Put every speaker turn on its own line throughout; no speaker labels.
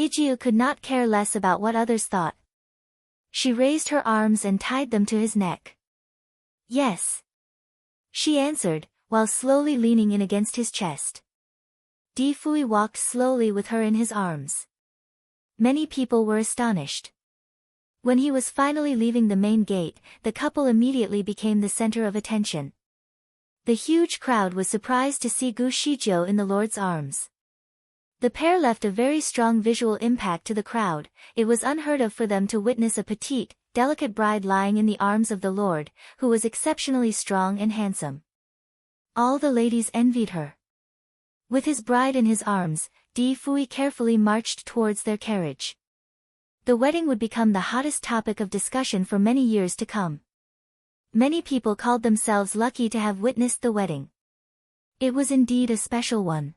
Ijiu could not care less about what others thought. She raised her arms and tied them to his neck. Yes, she answered, while slowly leaning in against his chest. Di Fui walked slowly with her in his arms. Many people were astonished. When he was finally leaving the main gate, the couple immediately became the center of attention. The huge crowd was surprised to see Gu Shijiu in the Lord's arms. The pair left a very strong visual impact to the crowd. It was unheard of for them to witness a petite, delicate bride lying in the arms of the Lord, who was exceptionally strong and handsome. All the ladies envied her. With his bride in his arms, Di Fui carefully marched towards their carriage. The wedding would become the hottest topic of discussion for many years to come. Many people called themselves lucky to have witnessed the wedding. It was indeed a special one.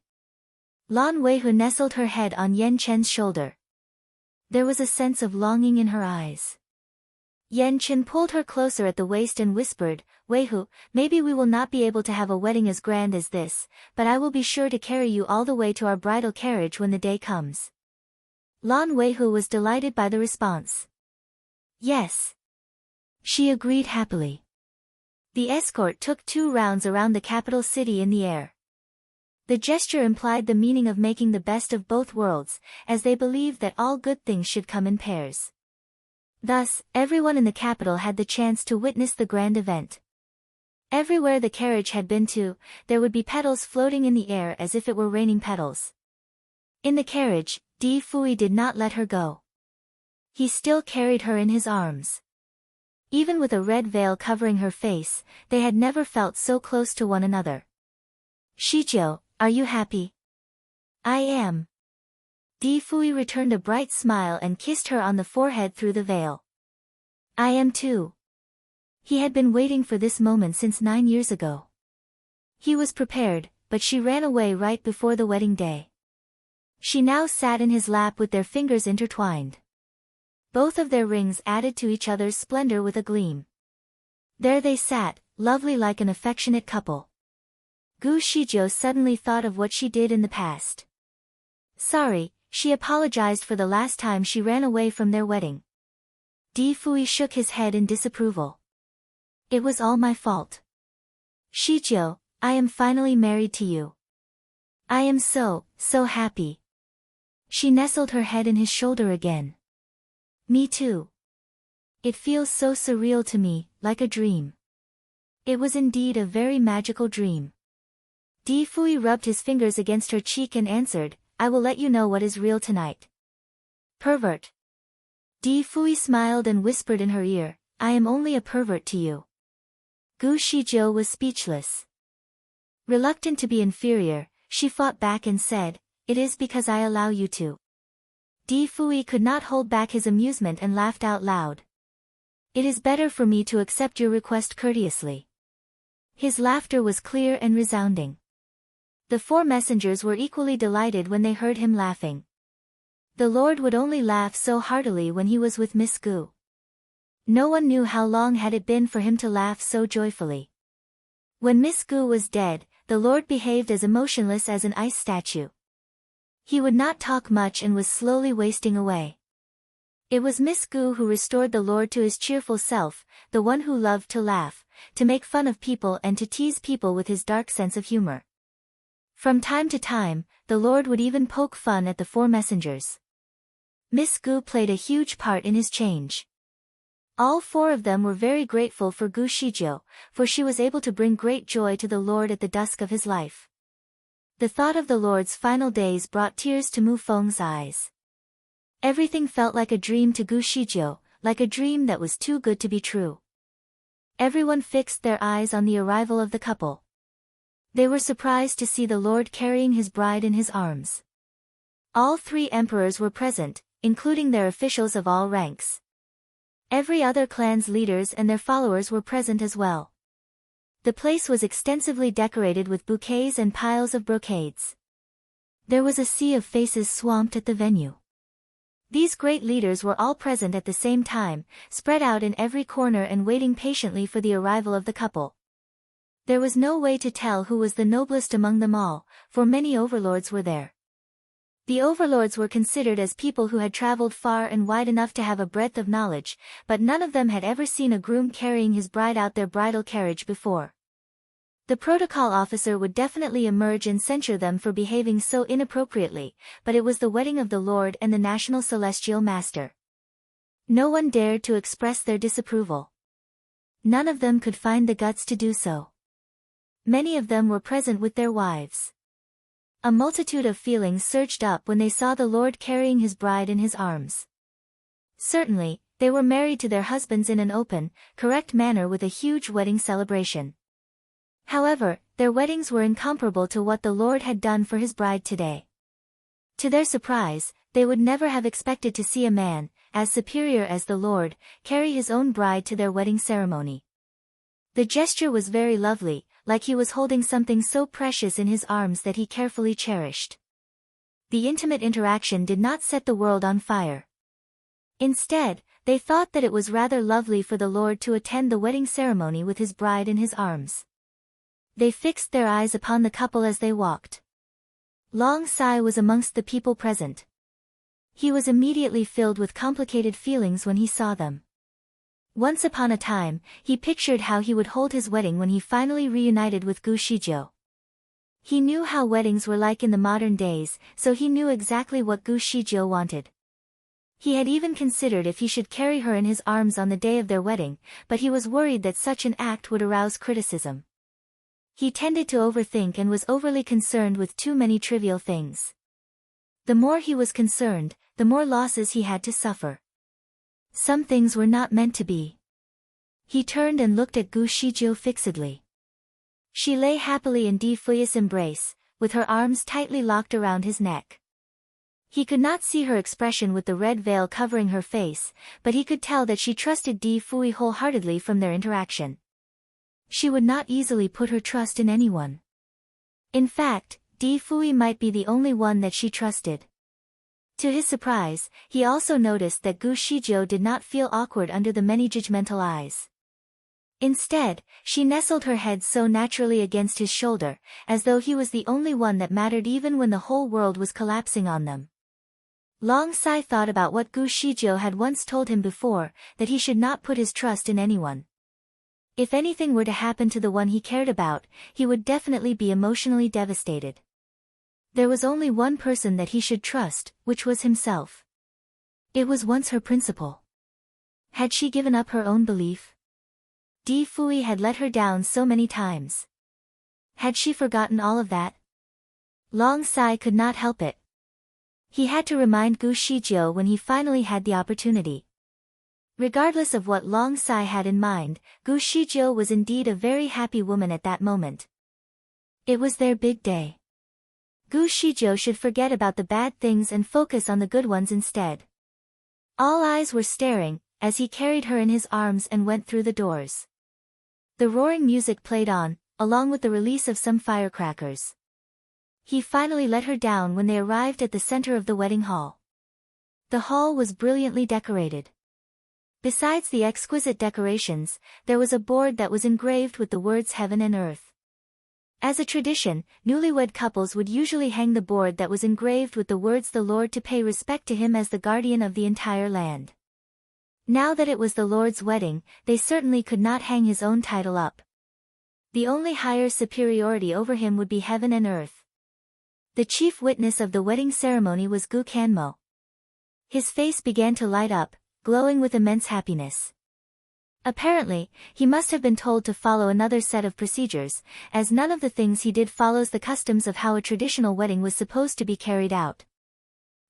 Lan Weihu nestled her head on Yan Chen's shoulder. There was a sense of longing in her eyes. Yan Chen pulled her closer at the waist and whispered, "Weihu, maybe we will not be able to have a wedding as grand as this, but I will be sure to carry you all the way to our bridal carriage when the day comes." Lan Weihu was delighted by the response. Yes, she agreed happily. The escort took 2 rounds around the capital city in the air. The gesture implied the meaning of making the best of both worlds, as they believed that all good things should come in pairs. Thus, everyone in the capital had the chance to witness the grand event. Everywhere the carriage had been to, there would be petals floating in the air as if it were raining petals. In the carriage, Di Fui did not let her go. He still carried her in his arms. Even with a red veil covering her face, they had never felt so close to one another. "Shijiu, are you happy?" "I am." Di Fui returned a bright smile and kissed her on the forehead through the veil. "I am too." He had been waiting for this moment since 9 years ago. He was prepared, but she ran away right before the wedding day. She now sat in his lap with their fingers intertwined. Both of their rings added to each other's splendor with a gleam. There they sat, lovely like an affectionate couple. Gu Shijiu suddenly thought of what she did in the past. Sorry, she apologized for the last time she ran away from their wedding. Di Fui shook his head in disapproval. "It was all my fault. Shijiu, I am finally married to you. I am so happy." She nestled her head in his shoulder again. "Me too. It feels so surreal to me, like a dream." It was indeed a very magical dream. Di Fui rubbed his fingers against her cheek and answered, "I will let you know what is real tonight." "Pervert." Di Fui smiled and whispered in her ear, "I am only a pervert to you." Gu Shijiu was speechless. Reluctant to be inferior, she fought back and said, "It is because I allow you to." Di Fui could not hold back his amusement and laughed out loud. "It is better for me to accept your request courteously." His laughter was clear and resounding. The 4 messengers were equally delighted when they heard him laughing. The Lord would only laugh so heartily when he was with Miss Gu. No one knew how long had it been for him to laugh so joyfully. When Miss Gu was dead, the Lord behaved as emotionless as an ice statue. He would not talk much and was slowly wasting away. It was Miss Gu who restored the Lord to his cheerful self, the one who loved to laugh, to make fun of people and to tease people with his dark sense of humor. From time to time, the Lord would even poke fun at the 4 messengers. Miss Gu played a huge part in his change. All 4 of them were very grateful for Gu Shijiu, for she was able to bring great joy to the Lord at the dusk of his life. The thought of the Lord's final days brought tears to Mu Feng's eyes. Everything felt like a dream to Gu Shijiu, like a dream that was too good to be true. Everyone fixed their eyes on the arrival of the couple. They were surprised to see the Lord carrying his bride in his arms. All 3 emperors were present, including their officials of all ranks. Every other clan's leaders and their followers were present as well. The place was extensively decorated with bouquets and piles of brocades. There was a sea of faces swamped at the venue. These great leaders were all present at the same time, spread out in every corner and waiting patiently for the arrival of the couple. There was no way to tell who was the noblest among them all, for many overlords were there. The overlords were considered as people who had traveled far and wide enough to have a breadth of knowledge, but none of them had ever seen a groom carrying his bride out their bridal carriage before. The protocol officer would definitely emerge and censure them for behaving so inappropriately, but it was the wedding of the Lord and the national celestial master. No one dared to express their disapproval. None of them could find the guts to do so. Many of them were present with their wives. A multitude of feelings surged up when they saw the Lord carrying his bride in his arms. Certainly, they were married to their husbands in an open, correct manner with a huge wedding celebration. However, their weddings were incomparable to what the Lord had done for his bride today. To their surprise, they would never have expected to see a man, as superior as the Lord, carry his own bride to their wedding ceremony. The gesture was very lovely, like he was holding something so precious in his arms that he carefully cherished. The intimate interaction did not set the world on fire. Instead, they thought that it was rather lovely for the Lord to attend the wedding ceremony with his bride in his arms. They fixed their eyes upon the couple as they walked. Long Sai was amongst the people present. He was immediately filled with complicated feelings when he saw them. Once upon a time, he pictured how he would hold his wedding when he finally reunited with Gu Shizhou. He knew how weddings were like in the modern days, so he knew exactly what Gu Shizhou wanted. He had even considered if he should carry her in his arms on the day of their wedding, but he was worried that such an act would arouse criticism. He tended to overthink and was overly concerned with too many trivial things. The more he was concerned, the more losses he had to suffer. Some things were not meant to be. He turned and looked at Gu Shizhou fixedly. She lay happily in Di Fuyi's embrace, with her arms tightly locked around his neck. He could not see her expression with the red veil covering her face, but he could tell that she trusted Di Fuyi wholeheartedly from their interaction. She would not easily put her trust in anyone. In fact, Di Fuyi might be the only one that she trusted. To his surprise, he also noticed that Gu Shizhou did not feel awkward under the many judgmental eyes. Instead, she nestled her head so naturally against his shoulder, as though he was the only one that mattered even when the whole world was collapsing on them. Long Sai thought about what Gu Shizhou had once told him before, that he should not put his trust in anyone. If anything were to happen to the one he cared about, he would definitely be emotionally devastated. There was only one person that he should trust, which was himself. It was once her principle. Had she given up her own belief? Di Fuyi had let her down so many times. Had she forgotten all of that? Long Sai could not help it. He had to remind Gu Shizhou when he finally had the opportunity. Regardless of what Long Sai had in mind, Gu Shizhou was indeed a very happy woman at that moment. It was their big day. Gu Shizhou should forget about the bad things and focus on the good ones instead. All eyes were staring, as he carried her in his arms and went through the doors. The roaring music played on, along with the release of some firecrackers. He finally let her down when they arrived at the center of the wedding hall. The hall was brilliantly decorated. Besides the exquisite decorations, there was a board that was engraved with the words heaven and earth. As a tradition, newlywed couples would usually hang the board that was engraved with the words the Lord to pay respect to him as the guardian of the entire land. Now that it was the Lord's wedding, they certainly could not hang his own title up. The only higher superiority over him would be heaven and earth. The chief witness of the wedding ceremony was Gu Kanmo. His face began to light up, glowing with immense happiness. Apparently, he must have been told to follow another set of procedures, as none of the things he did follows the customs of how a traditional wedding was supposed to be carried out.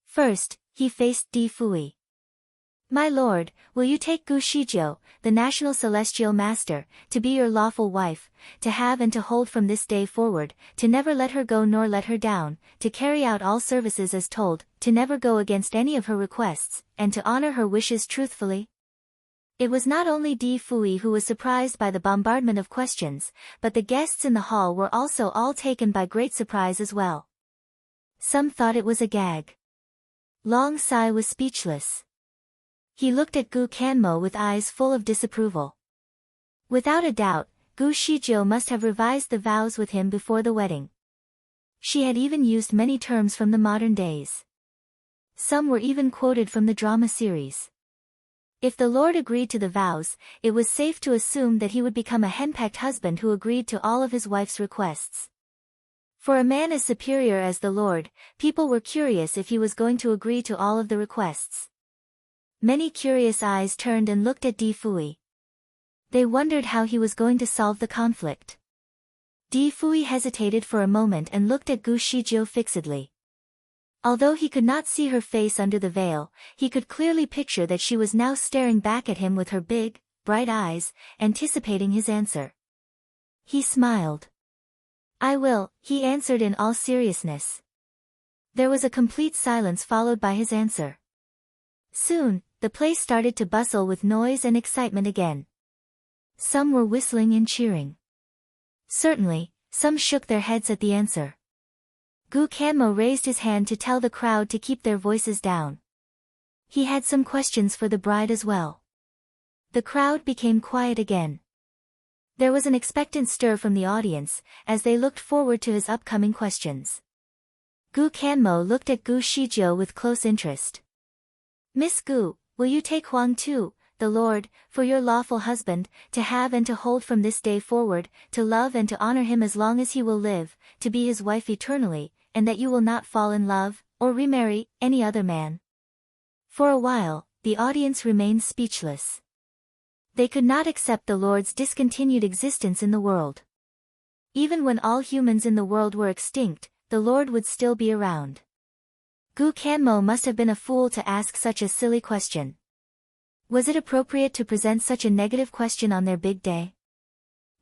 First, he faced Di Fuyi. "My lord, will you take Gu Shizhou, the national celestial master, to be your lawful wife, to have and to hold from this day forward, to never let her go nor let her down, to carry out all services as told, to never go against any of her requests, and to honor her wishes truthfully?" It was not only Di Fuyi who was surprised by the bombardment of questions, but the guests in the hall were also all taken by great surprise as well. Some thought it was a gag. Long Sai was speechless. He looked at Gu Kanmo with eyes full of disapproval. Without a doubt, Gu Shizhou must have revised the vows with him before the wedding. She had even used many terms from the modern days. Some were even quoted from the drama series. If the Lord agreed to the vows, it was safe to assume that he would become a henpecked husband who agreed to all of his wife's requests. For a man as superior as the Lord, people were curious if he was going to agree to all of the requests. Many curious eyes turned and looked at Di Fui. They wondered how he was going to solve the conflict. Di Fui hesitated for a moment and looked at Gu Shijiu fixedly. Although he could not see her face under the veil, he could clearly picture that she was now staring back at him with her big, bright eyes, anticipating his answer. He smiled. "I will," he answered in all seriousness. There was a complete silence followed by his answer. Soon, the place started to bustle with noise and excitement again. Some were whistling and cheering. Certainly, some shook their heads at the answer. Gu Kanmo raised his hand to tell the crowd to keep their voices down. He had some questions for the bride as well. The crowd became quiet again. There was an expectant stir from the audience, as they looked forward to his upcoming questions. Gu Kanmo looked at Gu Shijiu with close interest. "Miss Gu, will you take Huang Tu, the Lord, for your lawful husband, to have and to hold from this day forward, to love and to honor him as long as he will live, to be his wife eternally, and that you will not fall in love, or remarry, any other man?" For a while, the audience remained speechless. They could not accept the Lord's discontinued existence in the world. Even when all humans in the world were extinct, the Lord would still be around. Gu Kanmo must have been a fool to ask such a silly question. Was it appropriate to present such a negative question on their big day?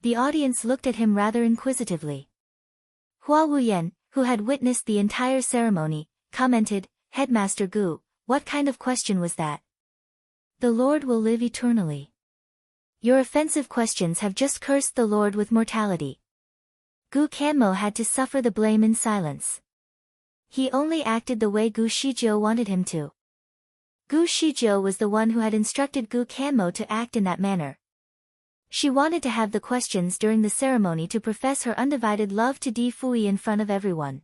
The audience looked at him rather inquisitively. Hua Wuyan, who had witnessed the entire ceremony, commented, "Headmaster Gu, what kind of question was that?" "The Lord will live eternally. Your offensive questions have just cursed the Lord with mortality." Gu Kanmo had to suffer the blame in silence. He only acted the way Gu Shijiu wanted him to. Gu Shijiu was the one who had instructed Gu Kanmo to act in that manner. She wanted to have the questions during the ceremony to profess her undivided love to Di Fui in front of everyone.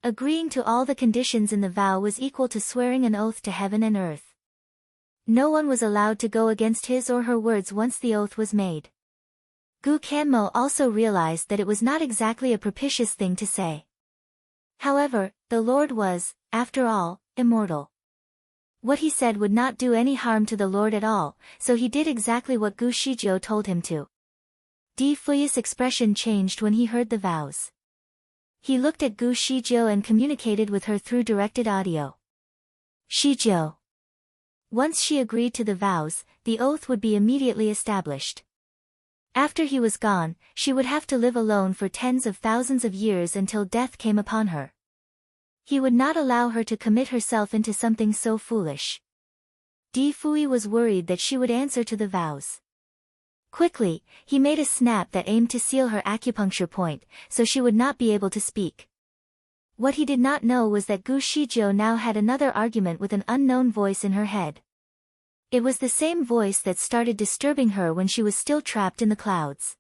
Agreeing to all the conditions in the vow was equal to swearing an oath to heaven and earth. No one was allowed to go against his or her words once the oath was made. Gu Kanmo also realized that it was not exactly a propitious thing to say. However, the Lord was, after all, immortal. What he said would not do any harm to the Lord at all, so he did exactly what Gu Shijiu told him to. Di Fui's expression changed when he heard the vows. He looked at Gu Shijiu and communicated with her through directed audio. "Shijiu." Once she agreed to the vows, the oath would be immediately established. After he was gone, she would have to live alone for tens of thousands of years until death came upon her. He would not allow her to commit herself into something so foolish. Di Fui was worried that she would answer to the vows. Quickly, he made a snap that aimed to seal her acupuncture point, so she would not be able to speak. What he did not know was that Gu Shijiu now had another argument with an unknown voice in her head. It was the same voice that started disturbing her when she was still trapped in the clouds.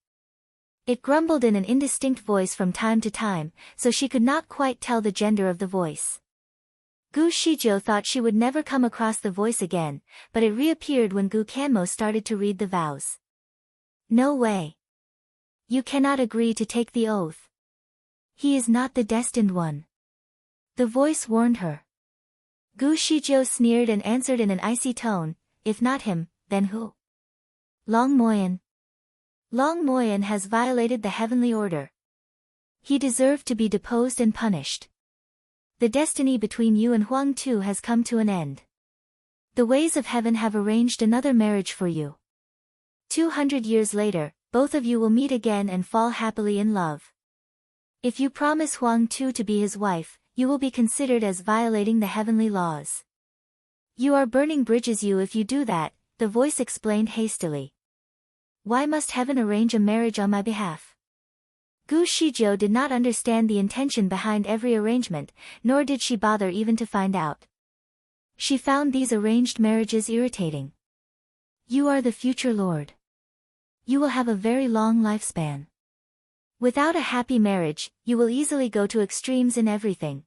It grumbled in an indistinct voice from time to time, so she could not quite tell the gender of the voice. Gu Shijiu thought she would never come across the voice again, but it reappeared when Gu Kanmo started to read the vows. "No way. You cannot agree to take the oath. He is not the destined one." The voice warned her. Gu Shijiu sneered and answered in an icy tone, "If not him, then who?" "Long Moyan. Long Moyan has violated the heavenly order. He deserved to be deposed and punished. The destiny between you and Huang Tu has come to an end. The ways of heaven have arranged another marriage for you. 200 years later, both of you will meet again and fall happily in love. If you promise Huang Tu to be his wife, you will be considered as violating the heavenly laws. You are burning bridges if you do that," the voice explained hastily. "Why must heaven arrange a marriage on my behalf?" Gu Shijiu did not understand the intention behind every arrangement, nor did she bother even to find out. She found these arranged marriages irritating. "You are the future Lord. You will have a very long lifespan. Without a happy marriage, you will easily go to extremes in everything.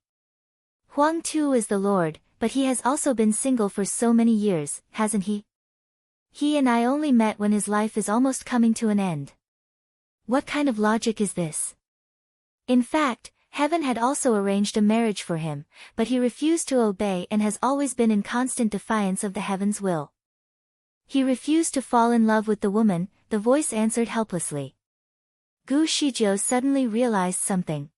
Huang Tu is the Lord, but he has also been single for so many years, hasn't he? He and I only met when his life is almost coming to an end. What kind of logic is this? In fact, heaven had also arranged a marriage for him, but he refused to obey and has always been in constant defiance of the heaven's will. He refused to fall in love with the woman, the voice answered helplessly. Gu Shijiu suddenly realized something.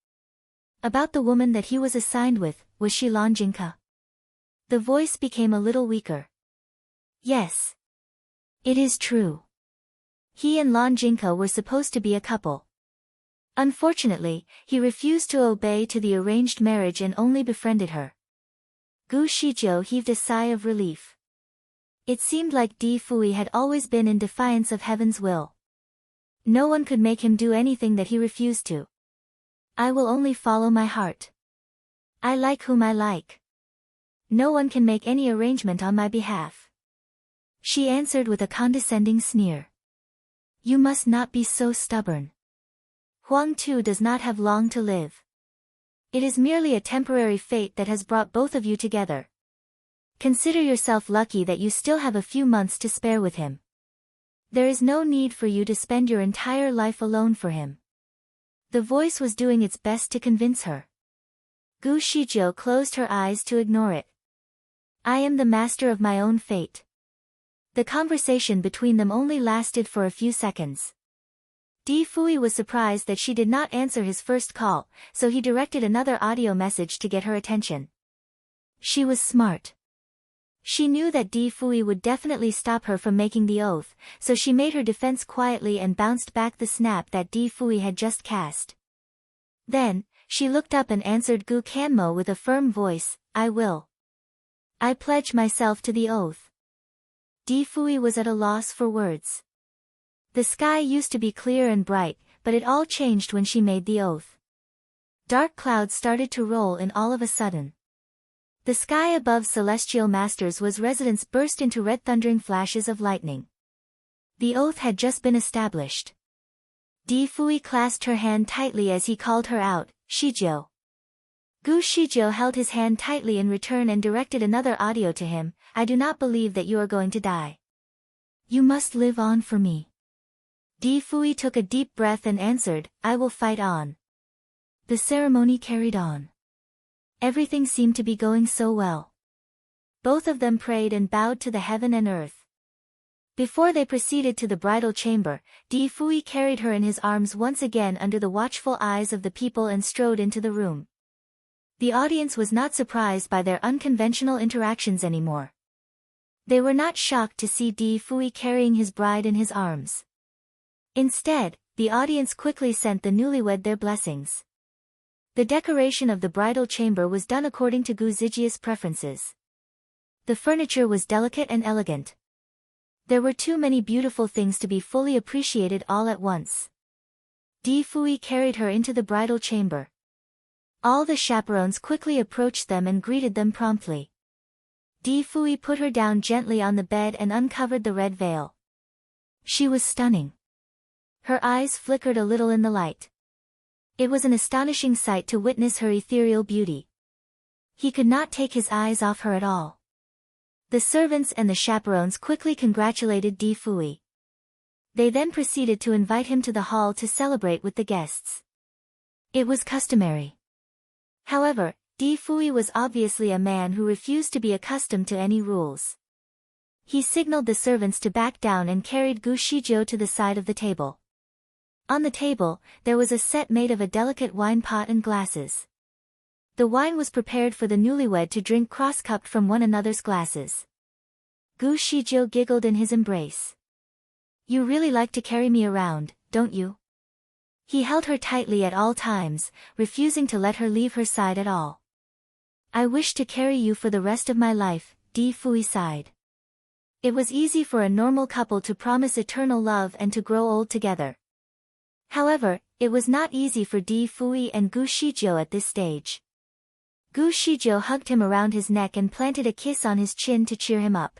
About the woman that he was assigned with, was she Lan Jingke? The voice became a little weaker. Yes. It is true. He and Lan Jingke were supposed to be a couple. Unfortunately, he refused to obey to the arranged marriage and only befriended her. Gu Shijiu heaved a sigh of relief. It seemed like Di Fui had always been in defiance of heaven's will. No one could make him do anything that he refused to. I will only follow my heart. I like whom I like. No one can make any arrangement on my behalf. She answered with a condescending sneer. You must not be so stubborn. Huang Tu does not have long to live. It is merely a temporary fate that has brought both of you together. Consider yourself lucky that you still have a few months to spare with him. There is no need for you to spend your entire life alone for him. The voice was doing its best to convince her. Gu Shijiu closed her eyes to ignore it. I am the master of my own fate. The conversation between them only lasted for a few seconds. Di Fui was surprised that she did not answer his first call, so he directed another audio message to get her attention. She was smart. She knew that Di Fui would definitely stop her from making the oath, so she made her defense quietly and bounced back the snap that Di Fui had just cast. Then, she looked up and answered Gu Kanmo with a firm voice, I will. I pledge myself to the oath. Di Fui was at a loss for words. The sky used to be clear and bright, but it all changed when she made the oath. Dark clouds started to roll in all of a sudden. The sky above Celestial Masters was residence burst into red thundering flashes of lightning. The oath had just been established. Di Fui clasped her hand tightly as he called her out, Shijiu. Gu Shijiu held his hand tightly in return and directed another audio to him, I do not believe that you are going to die. You must live on for me. Di Fui took a deep breath and answered, I will fight on. The ceremony carried on. Everything seemed to be going so well. Both of them prayed and bowed to the heaven and earth. Before they proceeded to the bridal chamber, Di Fui carried her in his arms once again under the watchful eyes of the people and strode into the room. The audience was not surprised by their unconventional interactions anymore. They were not shocked to see Di Fui carrying his bride in his arms. Instead, the audience quickly sent the newlywed their blessings. The decoration of the bridal chamber was done according to Gu Zijia's preferences. The furniture was delicate and elegant. There were too many beautiful things to be fully appreciated all at once. Di Fui carried her into the bridal chamber. All the chaperones quickly approached them and greeted them promptly. Di Fui put her down gently on the bed and uncovered the red veil. She was stunning. Her eyes flickered a little in the light. It was an astonishing sight to witness her ethereal beauty. He could not take his eyes off her at all. The servants and the chaperones quickly congratulated Di Fui. They then proceeded to invite him to the hall to celebrate with the guests. It was customary. However, Di Fui was obviously a man who refused to be accustomed to any rules. He signaled the servants to back down and carried Gu Shijiu to the side of the table. On the table, there was a set made of a delicate wine pot and glasses. The wine was prepared for the newlywed to drink cross-cupped from one another's glasses. Gu Shijiu giggled in his embrace. You really like to carry me around, don't you? He held her tightly at all times, refusing to let her leave her side at all. I wish to carry you for the rest of my life, Di Fui sighed. It was easy for a normal couple to promise eternal love and to grow old together. However, it was not easy for Di Fui and Gu Shijiu at this stage. Gu Shijiu hugged him around his neck and planted a kiss on his chin to cheer him up.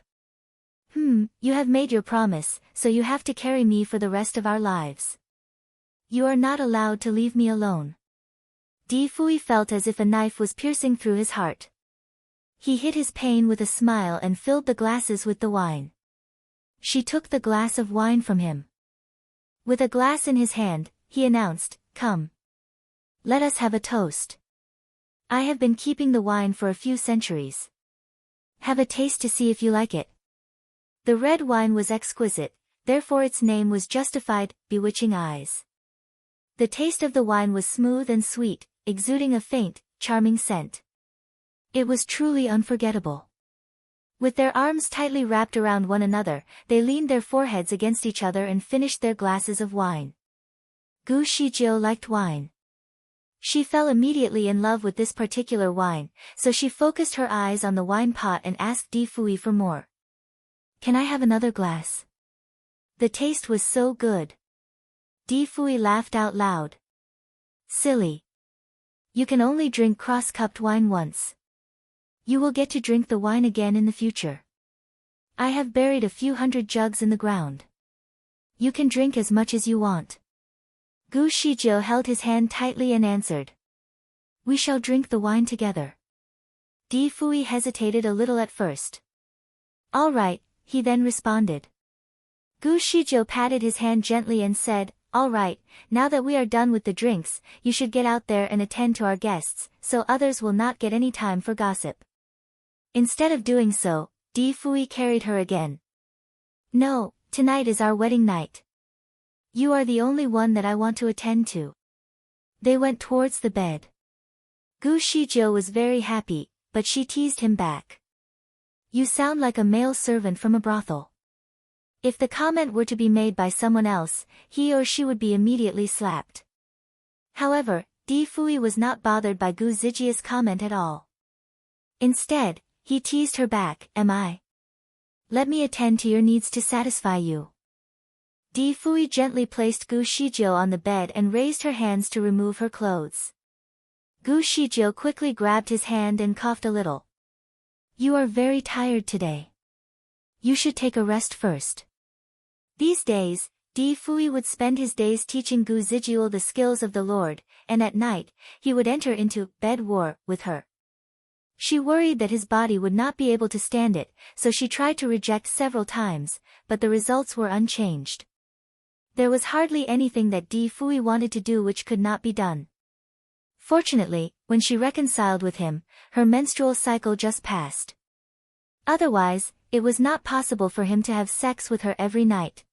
You have made your promise, so you have to carry me for the rest of our lives. You are not allowed to leave me alone. Di Fui felt as if a knife was piercing through his heart. He hid his pain with a smile and filled the glasses with the wine. She took the glass of wine from him. With a glass in his hand, he announced, "Come. Let us have a toast. I have been keeping the wine for a few centuries. Have a taste to see if you like it." The red wine was exquisite, therefore its name was justified, Bewitching Eyes. The taste of the wine was smooth and sweet, exuding a faint, charming scent. It was truly unforgettable. With their arms tightly wrapped around one another, they leaned their foreheads against each other and finished their glasses of wine. Gu Shijiu liked wine. She fell immediately in love with this particular wine, so she focused her eyes on the wine pot and asked Di Fui for more. "Can I have another glass?" The taste was so good. Di Fui laughed out loud. "Silly. You can only drink cross-cupped wine once. You will get to drink the wine again in the future. I have buried a few hundred jugs in the ground. You can drink as much as you want." Gu Shijiu held his hand tightly and answered. "We shall drink the wine together." Di Fui hesitated a little at first. "All right," he then responded. Gu Shijiu patted his hand gently and said, "All right, now that we are done with the drinks, you should get out there and attend to our guests, so others will not get any time for gossip." Instead of doing so, Di Fui carried her again. "No, tonight is our wedding night. You are the only one that I want to attend to." They went towards the bed. Gu Shijiu was very happy, but she teased him back. "You sound like a male servant from a brothel." If the comment were to be made by someone else, he or she would be immediately slapped. However, Di Fui was not bothered by Gu Zijia's comment at all. Instead, he teased her back, "Am I? Let me attend to your needs to satisfy you." Di Fui gently placed Gu Shijiu on the bed and raised her hands to remove her clothes. Gu Shijiu quickly grabbed his hand and coughed a little. "You are very tired today. You should take a rest first." These days, Di Fui would spend his days teaching Gu Zijiu the skills of the Lord, and at night, he would enter into bed war with her. She worried that his body would not be able to stand it, so she tried to reject several times, but the results were unchanged. There was hardly anything that Di Fui wanted to do which could not be done. Fortunately, when she reconciled with him, her menstrual cycle just passed. Otherwise, it was not possible for him to have sex with her every night.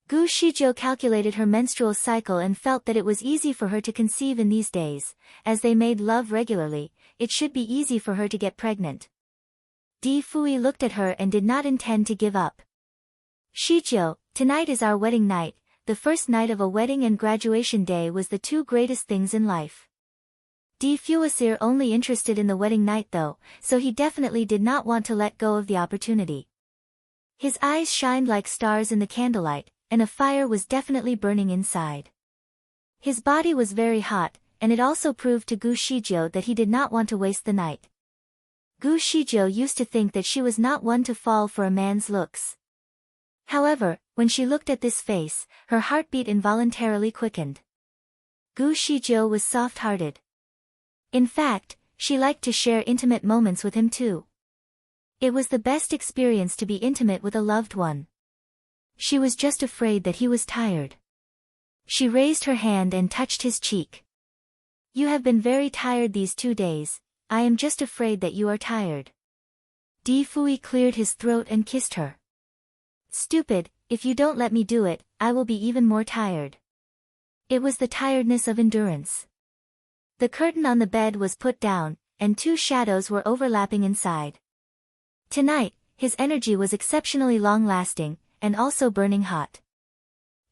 Gu Shijiu calculated her menstrual cycle and felt that it was easy for her to conceive in these days. As they made love regularly, it should be easy for her to get pregnant. Di Fui looked at her and did not intend to give up. "Shijiu, tonight is our wedding night." The first night of a wedding and graduation day was the two greatest things in life. Di Fui was only interested in the wedding night though, so he definitely did not want to let go of the opportunity. His eyes shined like stars in the candlelight, and a fire was definitely burning inside. His body was very hot, and it also proved to Gu Shijiu that he did not want to waste the night. Gu Shijiu used to think that she was not one to fall for a man's looks. However, when she looked at this face, her heartbeat involuntarily quickened. Gu Shijiu was soft-hearted. In fact, she liked to share intimate moments with him too. It was the best experience to be intimate with a loved one. She was just afraid that he was tired. She raised her hand and touched his cheek. "You have been very tired these 2 days, I am just afraid that you are tired." Di Fui cleared his throat and kissed her. "Stupid, if you don't let me do it, I will be even more tired." It was the tiredness of endurance. The curtain on the bed was put down, and two shadows were overlapping inside. Tonight, his energy was exceptionally long-lasting, and also burning hot.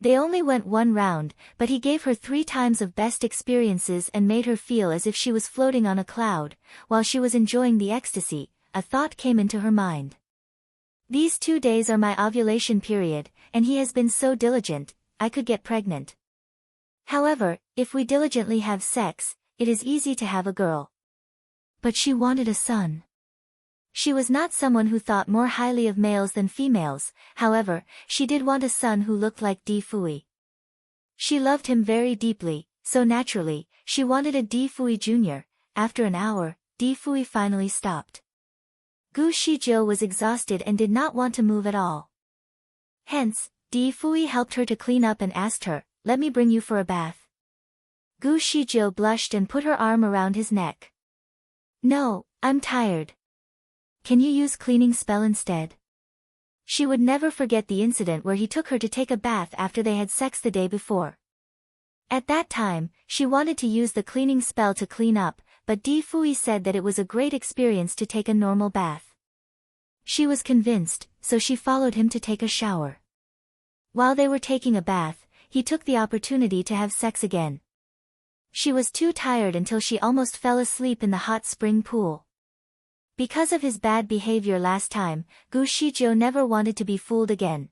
They only went one round, but he gave her 3 times of best experiences and made her feel as if she was floating on a cloud. While she was enjoying the ecstasy, a thought came into her mind. "These 2 days are my ovulation period, and he has been so diligent, I could get pregnant. However, if we diligently have sex, it is easy to have a girl." But she wanted a son. She was not someone who thought more highly of males than females, however, she did want a son who looked like Di Fui. She loved him very deeply, so naturally, she wanted a Di Fui Jr. After an hour, Di Fui finally stopped. Gu Shijiu was exhausted and did not want to move at all. Hence, Di Fui helped her to clean up and asked her, "Let me bring you for a bath." Gu Shijiu blushed and put her arm around his neck. "No, I'm tired. Can you use cleaning spell instead?" She would never forget the incident where he took her to take a bath after they had sex the day before. At that time, she wanted to use the cleaning spell to clean up, but Di Fui said that it was a great experience to take a normal bath. She was convinced, so she followed him to take a shower. While they were taking a bath, he took the opportunity to have sex again. She was too tired until she almost fell asleep in the hot spring pool. Because of his bad behavior last time, Gu Shijiu never wanted to be fooled again.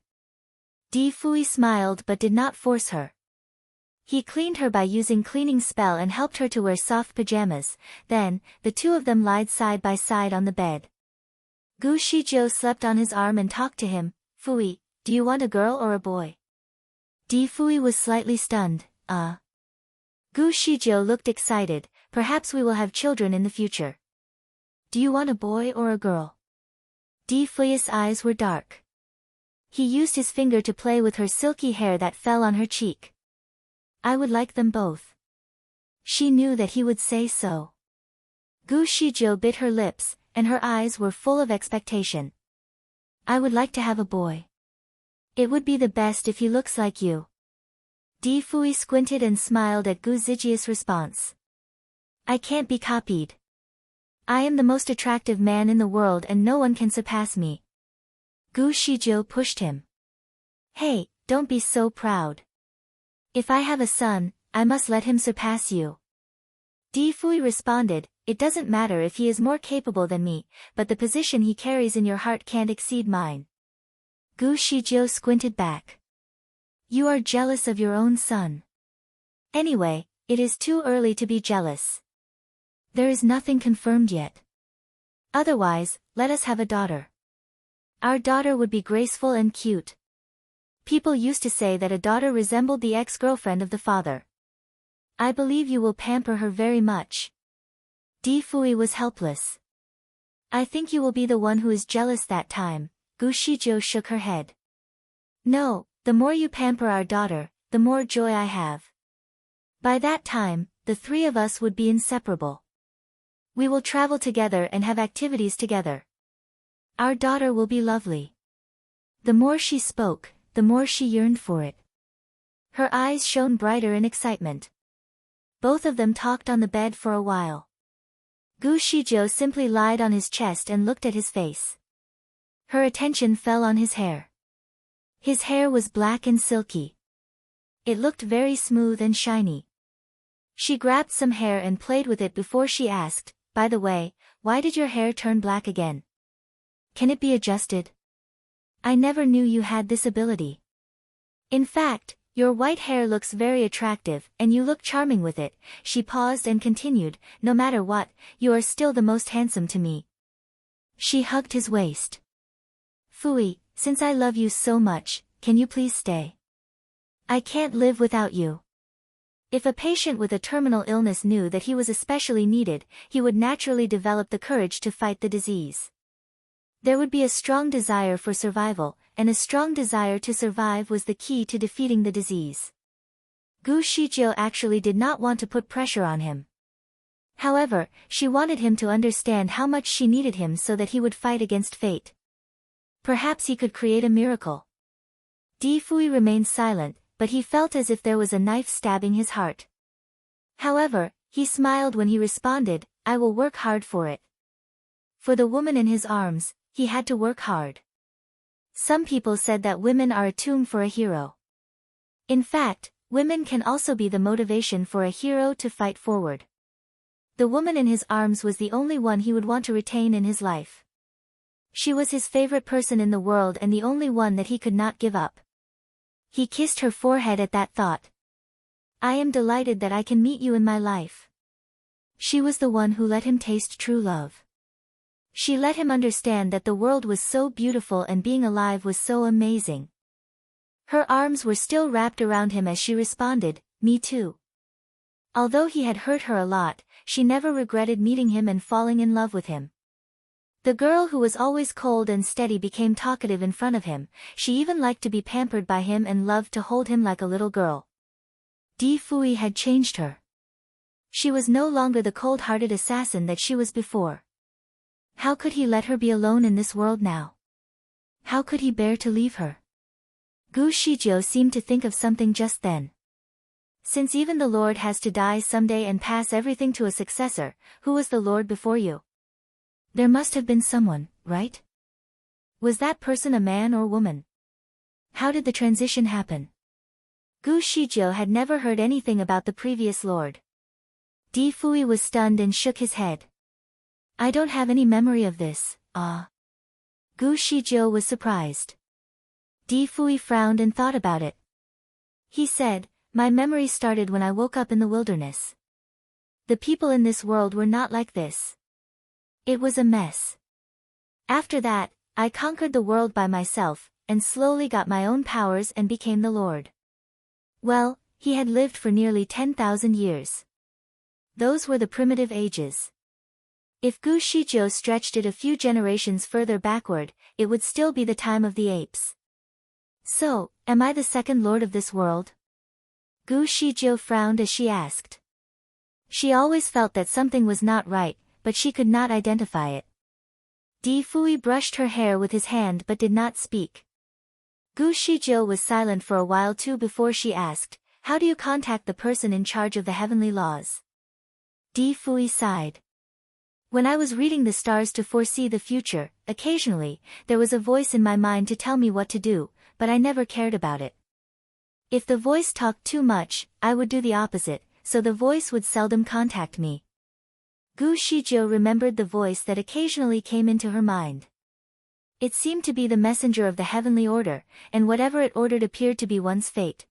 Di Fui smiled but did not force her. He cleaned her by using cleaning spell and helped her to wear soft pajamas, then, the two of them lied side by side on the bed. Gu Shijiu slept on his arm and talked to him. "Fui, do you want a girl or a boy?" Di Fui was slightly stunned. Gu Shijiu looked excited. "Perhaps we will have children in the future." "Do you want a boy or a girl?" Di Fui's eyes were dark. He used his finger to play with her silky hair that fell on her cheek. "I would like them both." She knew that he would say so. Gu Shijiu bit her lips, and her eyes were full of expectation. "I would like to have a boy. It would be the best if he looks like you." Di Fui squinted and smiled at Gu Zijia's response. "I can't be copied. I am the most attractive man in the world and no one can surpass me." Gu Shijiu pushed him. "Hey, don't be so proud. If I have a son, I must let him surpass you." Di Fui responded, "It doesn't matter if he is more capable than me, but the position he carries in your heart can't exceed mine." Gu Shijiu squinted back. "You are jealous of your own son. Anyway, it is too early to be jealous. There is nothing confirmed yet. Otherwise, let us have a daughter. Our daughter would be graceful and cute. People used to say that a daughter resembled the ex-girlfriend of the father. I believe you will pamper her very much." Di Fui was helpless. "I think you will be the one who is jealous that time." Gu Shijiu shook her head. "No, the more you pamper our daughter, the more joy I have. By that time, the three of us would be inseparable. We will travel together and have activities together. Our daughter will be lovely." The more she spoke, the more she yearned for it. Her eyes shone brighter in excitement. Both of them talked on the bed for a while. Gu Shijiu simply lied on his chest and looked at his face. Her attention fell on his hair. His hair was black and silky. It looked very smooth and shiny. She grabbed some hair and played with it before she asked, "By the way, why did your hair turn black again? Can it be adjusted? I never knew you had this ability. In fact, your white hair looks very attractive, and you look charming with it." She paused and continued, "No matter what, you are still the most handsome to me." She hugged his waist. "Fui, since I love you so much, can you please stay? I can't live without you." If a patient with a terminal illness knew that he was especially needed, he would naturally develop the courage to fight the disease. There would be a strong desire for survival, and a strong desire to survive was the key to defeating the disease. Gu Shijiu actually did not want to put pressure on him. However, she wanted him to understand how much she needed him so that he would fight against fate. Perhaps he could create a miracle. Di Fui remained silent, but he felt as if there was a knife stabbing his heart. However, he smiled when he responded, "I will work hard for it." For the woman in his arms, he had to work hard. Some people said that women are a tomb for a hero. In fact, women can also be the motivation for a hero to fight forward. The woman in his arms was the only one he would want to retain in his life. She was his favorite person in the world and the only one that he could not give up. He kissed her forehead at that thought. "I am delighted that I can meet you in my life." She was the one who let him taste true love. She let him understand that the world was so beautiful and being alive was so amazing. Her arms were still wrapped around him as she responded, "Me too." Although he had hurt her a lot, she never regretted meeting him and falling in love with him. The girl who was always cold and steady became talkative in front of him, she even liked to be pampered by him and loved to hold him like a little girl. Di Fui had changed her. She was no longer the cold-hearted assassin that she was before. How could he let her be alone in this world now? How could he bear to leave her? Gu Shijiu seemed to think of something just then. Since even the Lord has to die someday and pass everything to a successor, who was the Lord before you? There must have been someone, right? Was that person a man or woman? How did the transition happen? Gu Shijiu had never heard anything about the previous Lord. Di Fui was stunned and shook his head. I don't have any memory of this, Gu Shijiu was surprised. Di Fui frowned and thought about it. He said, my memory started when I woke up in the wilderness. The people in this world were not like this. It was a mess. After that, I conquered the world by myself, and slowly got my own powers and became the Lord. Well, he had lived for nearly 10,000 years. Those were the primitive ages. If Gu Shijiu stretched it a few generations further backward, it would still be the time of the apes. So, am I the second lord of this world? Gu Shijiu frowned as she asked. She always felt that something was not right, but she could not identify it. Di Fui brushed her hair with his hand but did not speak. Gu Shijiu was silent for a while too before she asked, how do you contact the person in charge of the heavenly laws? Di Fui sighed. When I was reading the stars to foresee the future, occasionally, there was a voice in my mind to tell me what to do, but I never cared about it. If the voice talked too much, I would do the opposite, so the voice would seldom contact me. Gu Shijiu remembered the voice that occasionally came into her mind. It seemed to be the messenger of the heavenly order, and whatever it ordered appeared to be one's fate.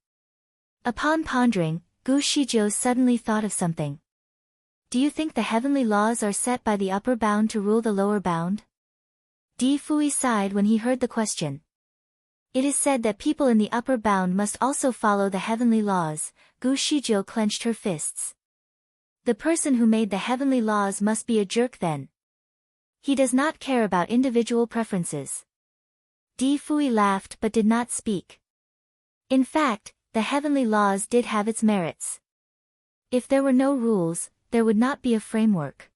Upon pondering, Gu Shijiu suddenly thought of something. Do you think the heavenly laws are set by the upper bound to rule the lower bound? Di Fui sighed when he heard the question. It is said that people in the upper bound must also follow the heavenly laws. Gu Shijiu clenched her fists. The person who made the heavenly laws must be a jerk then. He does not care about individual preferences. Di Fui laughed but did not speak. In fact, the heavenly laws did have its merits. If there were no rules, there would not be a framework.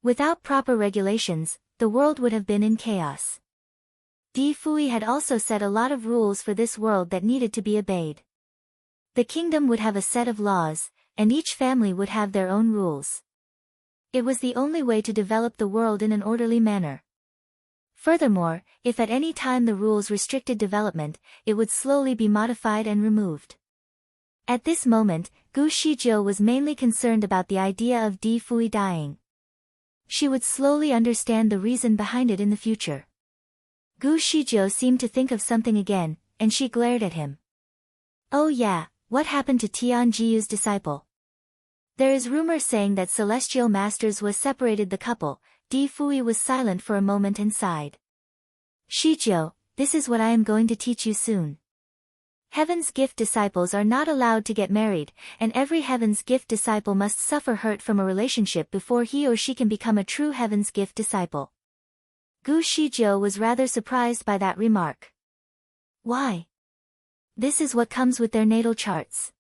Without proper regulations, the world would have been in chaos. Di Fui had also set a lot of rules for this world that needed to be obeyed. The kingdom would have a set of laws, and each family would have their own rules. It was the only way to develop the world in an orderly manner. Furthermore, if at any time the rules restricted development, it would slowly be modified and removed. At this moment, Gu Shijiu was mainly concerned about the idea of Di Fui dying. She would slowly understand the reason behind it in the future. Gu Shijiu seemed to think of something again, and she glared at him. Oh yeah, what happened to Tianjiu's disciple? There is rumor saying that celestial masters was separated the couple. Di Fui was silent for a moment and sighed. Shijiu, this is what I am going to teach you soon. Heaven's gift disciples are not allowed to get married, and every Heaven's gift disciple must suffer hurt from a relationship before he or she can become a true Heaven's gift disciple. Gu Shijiu was rather surprised by that remark. Why? This is what comes with their natal charts.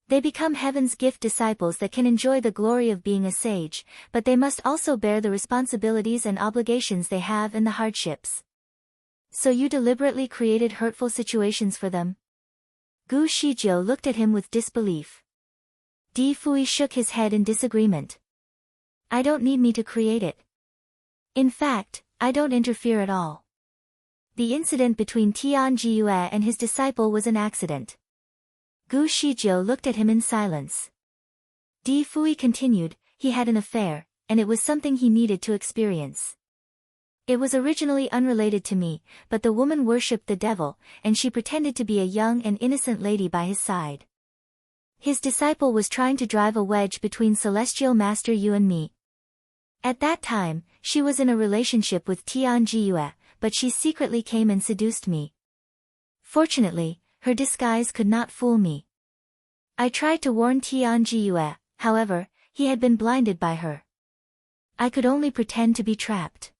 They become Heaven's gift disciples that can enjoy the glory of being a sage, but they must also bear the responsibilities and obligations they have and the hardships. So you deliberately created hurtful situations for them? Gu Shijiu looked at him with disbelief. Di Fui shook his head in disagreement. I don't need me to create it. In fact, I don't interfere at all. The incident between Tianjiu and his disciple was an accident. Gu Shijiu looked at him in silence. Di Fui continued, he had an affair, and it was something he needed to experience. It was originally unrelated to me, but the woman worshipped the devil, and she pretended to be a young and innocent lady by his side. His disciple was trying to drive a wedge between Celestial Master Yu and me. At that time, she was in a relationship with Tianjiu, but she secretly came and seduced me. Fortunately, her disguise could not fool me. I tried to warn Tianjiyue, however, he had been blinded by her. I could only pretend to be trapped.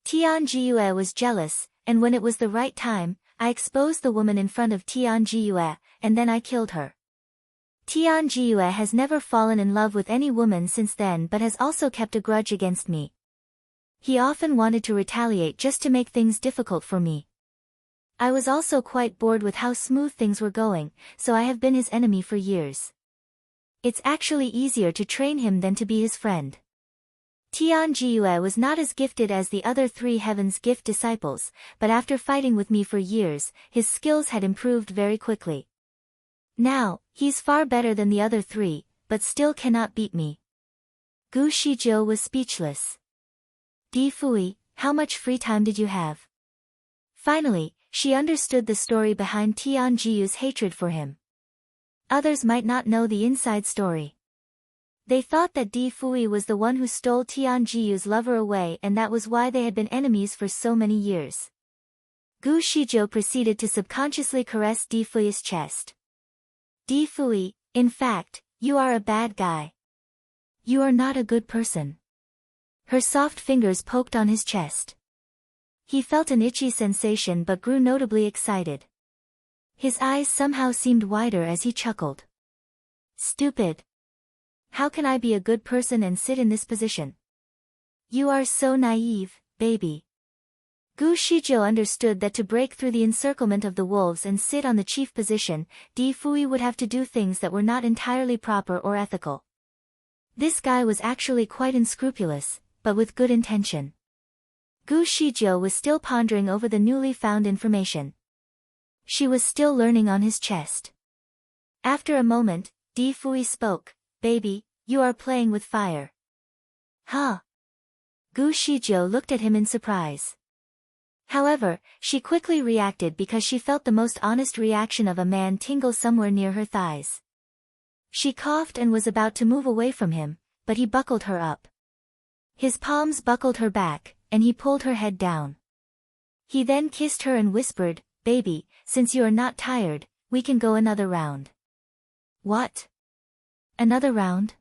Tianjiyue was jealous, and when it was the right time, I exposed the woman in front of Tianjiyue, and then I killed her. Tianjiyue has never fallen in love with any woman since then but has also kept a grudge against me. He often wanted to retaliate just to make things difficult for me. I was also quite bored with how smooth things were going, so I have been his enemy for years. It's actually easier to train him than to be his friend. Tianjiyue was not as gifted as the other 3 Heaven's Gift disciples, but after fighting with me for years, his skills had improved very quickly. Now, he's far better than the other 3, but still cannot beat me. Gu Shizhou was speechless. Di Fui, how much free time did you have? Finally, she understood the story behind Tianjiyu's hatred for him. Others might not know the inside story. They thought that Di Fui was the one who stole Tianjiyu's lover away and that was why they had been enemies for so many years. Gu Shizhou proceeded to subconsciously caress Di Fui's chest. Di Fui, in fact, you are a bad guy. You are not a good person. Her soft fingers poked on his chest. He felt an itchy sensation but grew notably excited. His eyes somehow seemed wider as he chuckled. Stupid. How can I be a good person and sit in this position? You are so naive, baby. Gu Shizhou understood that to break through the encirclement of the wolves and sit on the chief position, Di Fui would have to do things that were not entirely proper or ethical. This guy was actually quite unscrupulous, but with good intention. Gu Shizhou was still pondering over the newly found information. She was still learning on his chest. After a moment, Di Fui spoke, baby, you are playing with fire. Huh? Gu Shizhou looked at him in surprise. However, she quickly reacted because she felt the most honest reaction of a man tingle somewhere near her thighs. She coughed and was about to move away from him, but he buckled her up. His palms buckled her back, and he pulled her head down. He then kissed her and whispered, baby, since you are not tired, we can go another round. What? Another round?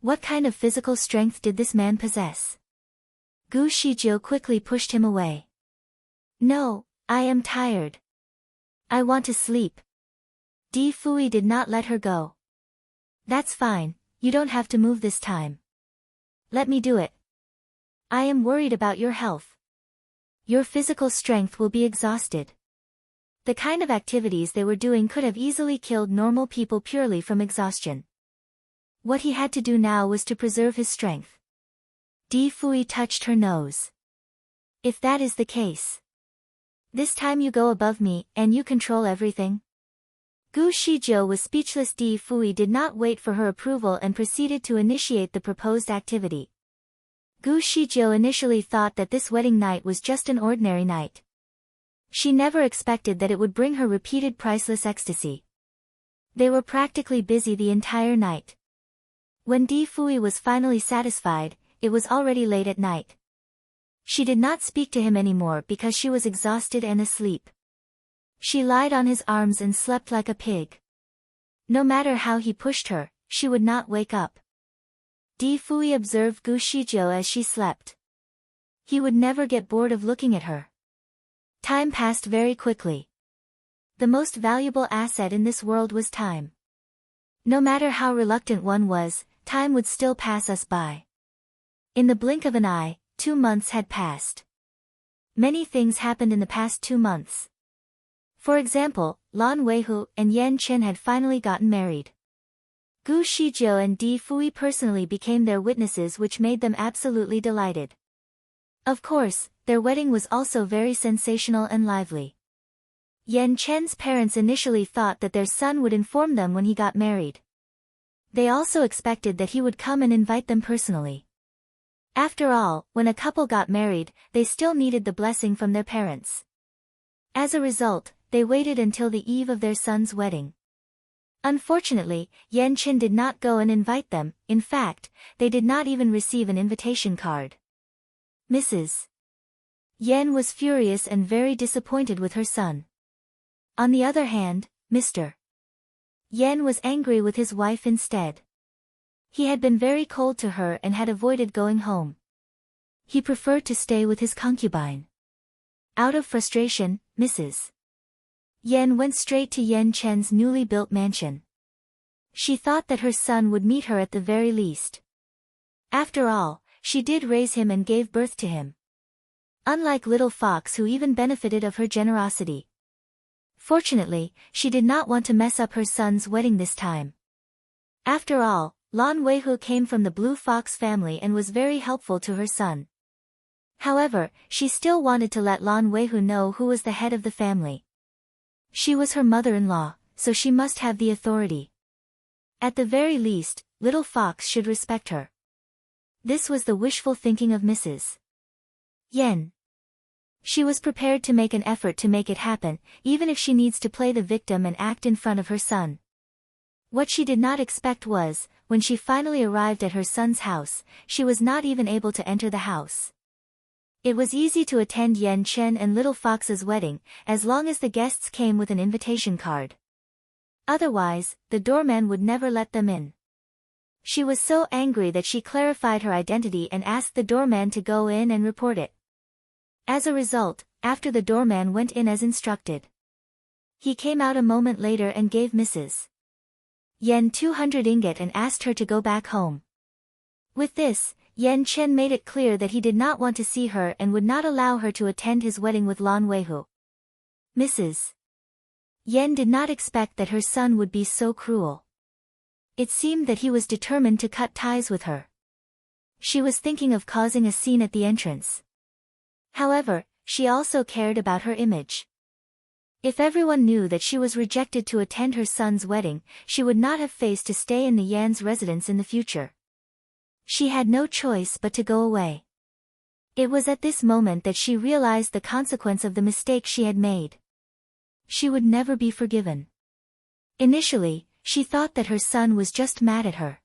What kind of physical strength did this man possess? Gu Shizhou quickly pushed him away. No, I am tired. I want to sleep. Di Fui did not let her go. That's fine, you don't have to move this time. Let me do it. I am worried about your health. Your physical strength will be exhausted. The kind of activities they were doing could have easily killed normal people purely from exhaustion. What he had to do now was to preserve his strength. Di Fui touched her nose. If that is the case. This time you go above me, and you control everything? Gu Shizhou was speechless. Di Fui did not wait for her approval and proceeded to initiate the proposed activity. Gu Shizhou initially thought that this wedding night was just an ordinary night. She never expected that it would bring her repeated priceless ecstasy. They were practically busy the entire night. When Di Fui was finally satisfied, it was already late at night. She did not speak to him anymore because she was exhausted and asleep. She lied on his arms and slept like a pig. No matter how he pushed her, she would not wake up. Di Fui observed Gu Shizhou as she slept. He would never get bored of looking at her. Time passed very quickly. The most valuable asset in this world was time. No matter how reluctant one was, time would still pass us by. In the blink of an eye, 2 months had passed. Many things happened in the past 2 months. For example, Lan Weihu and Yan Chen had finally gotten married. Gu Shizhou and Di Fui personally became their witnesses, which made them absolutely delighted. Of course, their wedding was also very sensational and lively. Yan Chen's parents initially thought that their son would inform them when he got married. They also expected that he would come and invite them personally. After all, when a couple got married, they still needed the blessing from their parents. As a result, they waited until the eve of their son's wedding. Unfortunately, Yan Chen did not go and invite them. In fact, they did not even receive an invitation card. Mrs. Yan was furious and very disappointed with her son. On the other hand, Mr. Yen was angry with his wife instead. He had been very cold to her and had avoided going home. He preferred to stay with his concubine. Out of frustration, Mrs. Yen went straight to Yen Chen's newly built mansion. She thought that her son would meet her at the very least. After all, she did raise him and gave birth to him. Unlike little Fox, who even benefited of her generosity. Fortunately, she did not want to mess up her son's wedding this time. After all, Lan Weihu came from the Blue Fox family and was very helpful to her son. However, she still wanted to let Lan Weihu know who was the head of the family. She was her mother-in-law, so she must have the authority. At the very least, little Fox should respect her. This was the wishful thinking of Mrs. Yen. She was prepared to make an effort to make it happen, even if she needs to play the victim and act in front of her son. What she did not expect was, when she finally arrived at her son's house, she was not even able to enter the house. It was easy to attend Yen Chen and Little Fox's wedding, as long as the guests came with an invitation card. Otherwise, the doorman would never let them in. She was so angry that she clarified her identity and asked the doorman to go in and report it. As a result, after the doorman went in as instructed, he came out a moment later and gave Mrs. Yen 200 ingot and asked her to go back home. With this, Yen Chen made it clear that he did not want to see her and would not allow her to attend his wedding with Lan Weihu. Mrs. Yen did not expect that her son would be so cruel. It seemed that he was determined to cut ties with her. She was thinking of causing a scene at the entrance. However, she also cared about her image. If everyone knew that she was rejected to attend her son's wedding, she would not have faced to stay in the Yan's residence in the future. She had no choice but to go away. It was at this moment that she realized the consequence of the mistake she had made. She would never be forgiven. Initially, she thought that her son was just mad at her.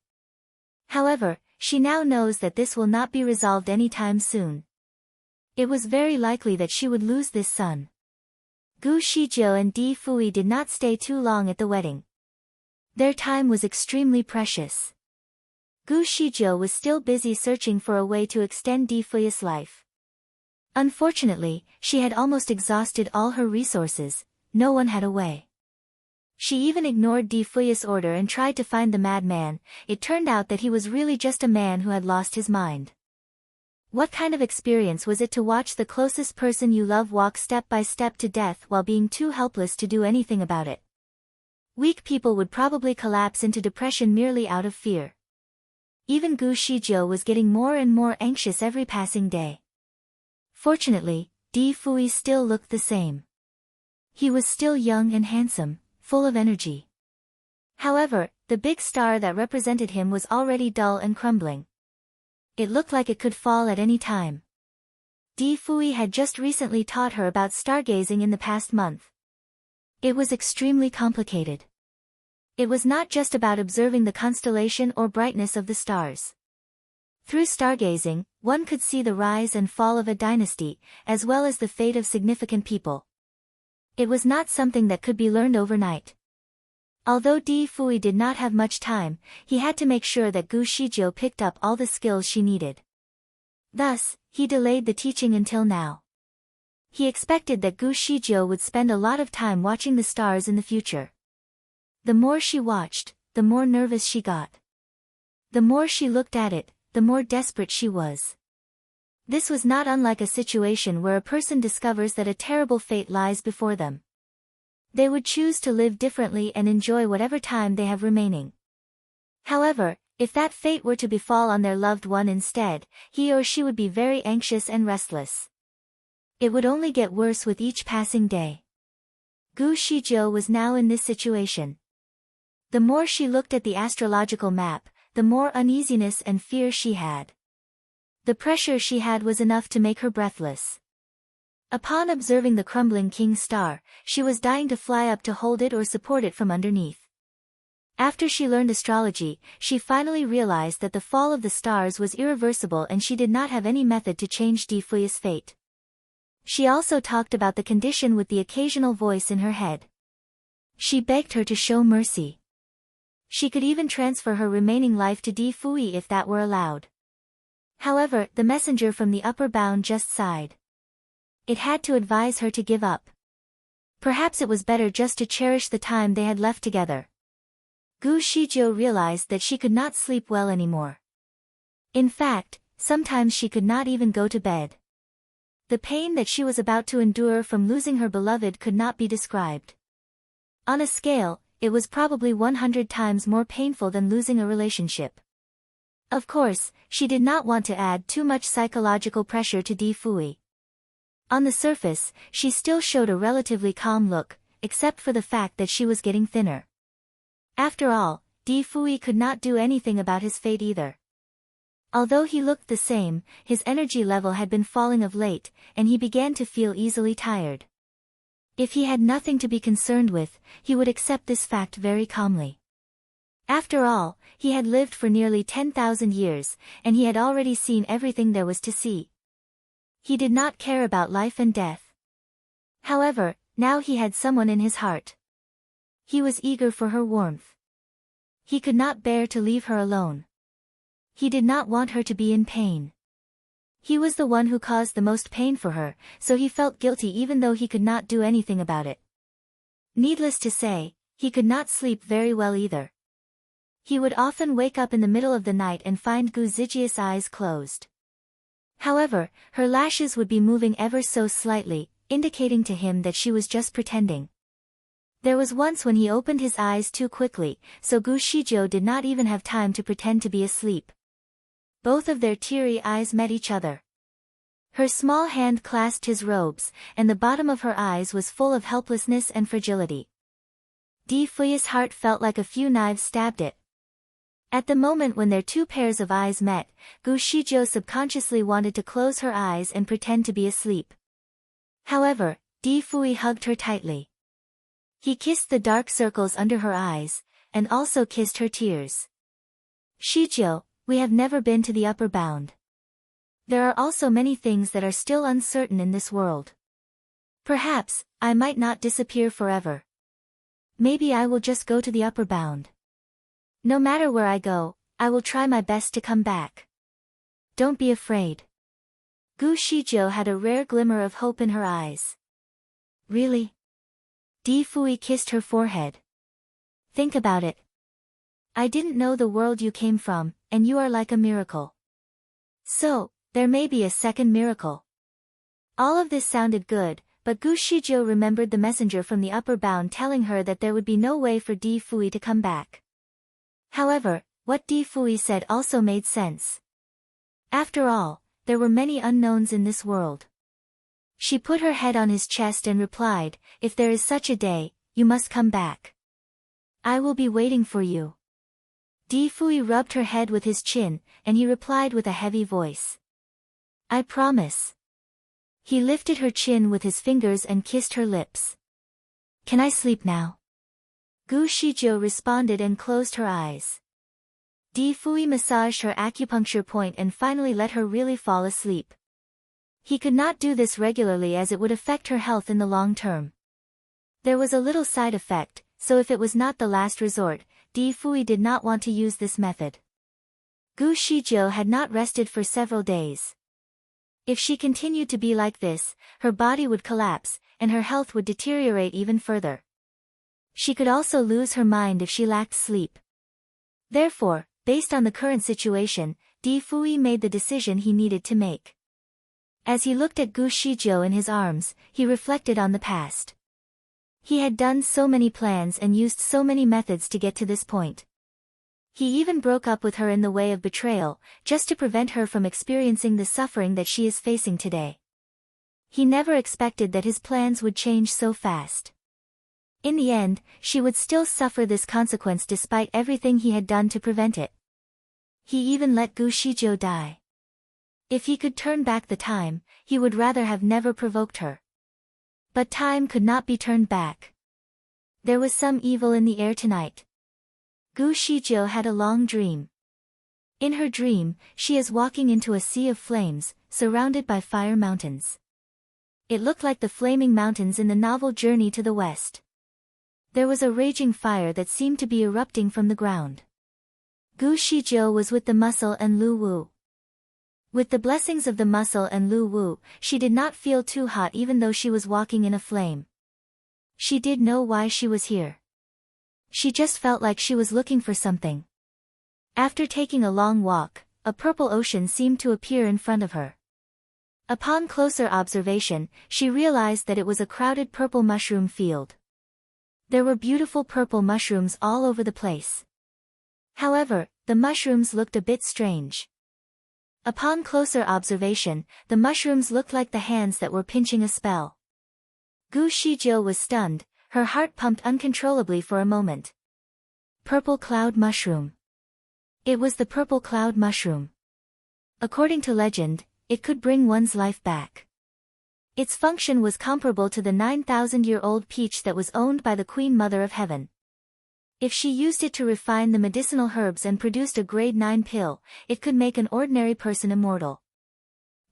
However, she now knows that this will not be resolved anytime soon. It was very likely that she would lose this son. Gu Shijiu and Di Fui did not stay too long at the wedding. Their time was extremely precious. Gu Shijiu was still busy searching for a way to extend Di Fui's life. Unfortunately, she had almost exhausted all her resources. No one had a way. She even ignored Di Fui's order and tried to find the madman. It turned out that he was really just a man who had lost his mind. What kind of experience was it to watch the closest person you love walk step by step to death while being too helpless to do anything about it? Weak people would probably collapse into depression merely out of fear. Even Gu Shijiu was getting more and more anxious every passing day. Fortunately, Di Fui still looked the same. He was still young and handsome, full of energy. However, the big star that represented him was already dull and crumbling. It looked like it could fall at any time. Di Fui had just recently taught her about stargazing in the past month. It was extremely complicated. It was not just about observing the constellation or brightness of the stars. Through stargazing, one could see the rise and fall of a dynasty, as well as the fate of significant people. It was not something that could be learned overnight. Although Di Fui did not have much time, he had to make sure that Gu Shijiu picked up all the skills she needed. Thus, he delayed the teaching until now. He expected that Gu Shijiu would spend a lot of time watching the stars in the future. The more she watched, the more nervous she got. The more she looked at it, the more desperate she was. This was not unlike a situation where a person discovers that a terrible fate lies before them. They would choose to live differently and enjoy whatever time they have remaining. However, if that fate were to befall on their loved one instead, he or she would be very anxious and restless. It would only get worse with each passing day. Gu Shijiu was now in this situation. The more she looked at the astrological map, the more uneasiness and fear she had. The pressure she had was enough to make her breathless. Upon observing the crumbling king star, she was dying to fly up to hold it or support it from underneath. After she learned astrology, she finally realized that the fall of the stars was irreversible and she did not have any method to change Di Fui's fate. She also talked about the condition with the occasional voice in her head. She begged her to show mercy. She could even transfer her remaining life to Di Fui if that were allowed. However, the messenger from the upper bound just sighed. It had to advise her to give up. Perhaps it was better just to cherish the time they had left together. Gu Shijiu realized that she could not sleep well anymore. In fact, sometimes she could not even go to bed. The pain that she was about to endure from losing her beloved could not be described. On a scale, it was probably 100 times more painful than losing a relationship. Of course, she did not want to add too much psychological pressure to Di Fui. On the surface, she still showed a relatively calm look, except for the fact that she was getting thinner. After all, Di Fui could not do anything about his fate either. Although he looked the same, his energy level had been falling of late, and he began to feel easily tired. If he had nothing to be concerned with, he would accept this fact very calmly. After all, he had lived for nearly 10,000 years, and he had already seen everything there was to see. He did not care about life and death. However, now he had someone in his heart. He was eager for her warmth. He could not bear to leave her alone. He did not want her to be in pain. He was the one who caused the most pain for her, so he felt guilty even though he could not do anything about it. Needless to say, he could not sleep very well either. He would often wake up in the middle of the night and find Gu Zijia's eyes closed. However, her lashes would be moving ever so slightly, indicating to him that she was just pretending. There was once when he opened his eyes too quickly, so Gu Shijiu did not even have time to pretend to be asleep. Both of their teary eyes met each other. Her small hand clasped his robes, and the bottom of her eyes was full of helplessness and fragility. Di Fui's heart felt like a few knives stabbed it. At the moment when their two pairs of eyes met, Gu Shijiu subconsciously wanted to close her eyes and pretend to be asleep. However, Di Fui hugged her tightly. He kissed the dark circles under her eyes, and also kissed her tears. Shijiu, we have never been to the upper bound. There are also many things that are still uncertain in this world. Perhaps, I might not disappear forever. Maybe I will just go to the upper bound. No matter where I go, I will try my best to come back. Don't be afraid. Gu Shijiu had a rare glimmer of hope in her eyes. Really? Di Fui kissed her forehead. Think about it. I didn't know the world you came from, and you are like a miracle. So, there may be a second miracle. All of this sounded good, but Gu Shijiu remembered the messenger from the upper bound telling her that there would be no way for Di Fui to come back. However, what Di Fui said also made sense. After all, there were many unknowns in this world. She put her head on his chest and replied, if there is such a day, you must come back. I will be waiting for you. Di Fui rubbed her head with his chin, and he replied with a heavy voice. I promise. He lifted her chin with his fingers and kissed her lips. Can I sleep now? Gu Shijiu responded and closed her eyes. Di Fui massaged her acupuncture point and finally let her really fall asleep. He could not do this regularly as it would affect her health in the long term. There was a little side effect, so if it was not the last resort, Di Fui did not want to use this method. Gu Shijiu had not rested for several days. If she continued to be like this, her body would collapse, and her health would deteriorate even further. She could also lose her mind if she lacked sleep. Therefore, based on the current situation, Di Fui made the decision he needed to make. As he looked at Gu Shijiu in his arms, he reflected on the past. He had done so many plans and used so many methods to get to this point. He even broke up with her in the way of betrayal, just to prevent her from experiencing the suffering that she is facing today. He never expected that his plans would change so fast. In the end, she would still suffer this consequence despite everything he had done to prevent it. He even let Gu Shijiu die. If he could turn back the time, he would rather have never provoked her. But time could not be turned back. There was some evil in the air tonight. Gu Shijiu had a long dream. In her dream, she is walking into a sea of flames, surrounded by fire mountains. It looked like the flaming mountains in the novel Journey to the West. There was a raging fire that seemed to be erupting from the ground. Gu Shijiu was with the muscle and Lu Wu. With the blessings of the muscle and Lu Wu, she did not feel too hot even though she was walking in a flame. She did know why she was here. She just felt like she was looking for something. After taking a long walk, a purple ocean seemed to appear in front of her. Upon closer observation, she realized that it was a crowded purple mushroom field. There were beautiful purple mushrooms all over the place. However, the mushrooms looked a bit strange. Upon closer observation, the mushrooms looked like the hands that were pinching a spell. Gu Shijiu was stunned, her heart pumped uncontrollably for a moment. Purple cloud mushroom. It was the purple cloud mushroom. According to legend, it could bring one's life back. Its function was comparable to the 9,000-year-old peach that was owned by the Queen Mother of Heaven. If she used it to refine the medicinal herbs and produced a grade 9 pill, it could make an ordinary person immortal.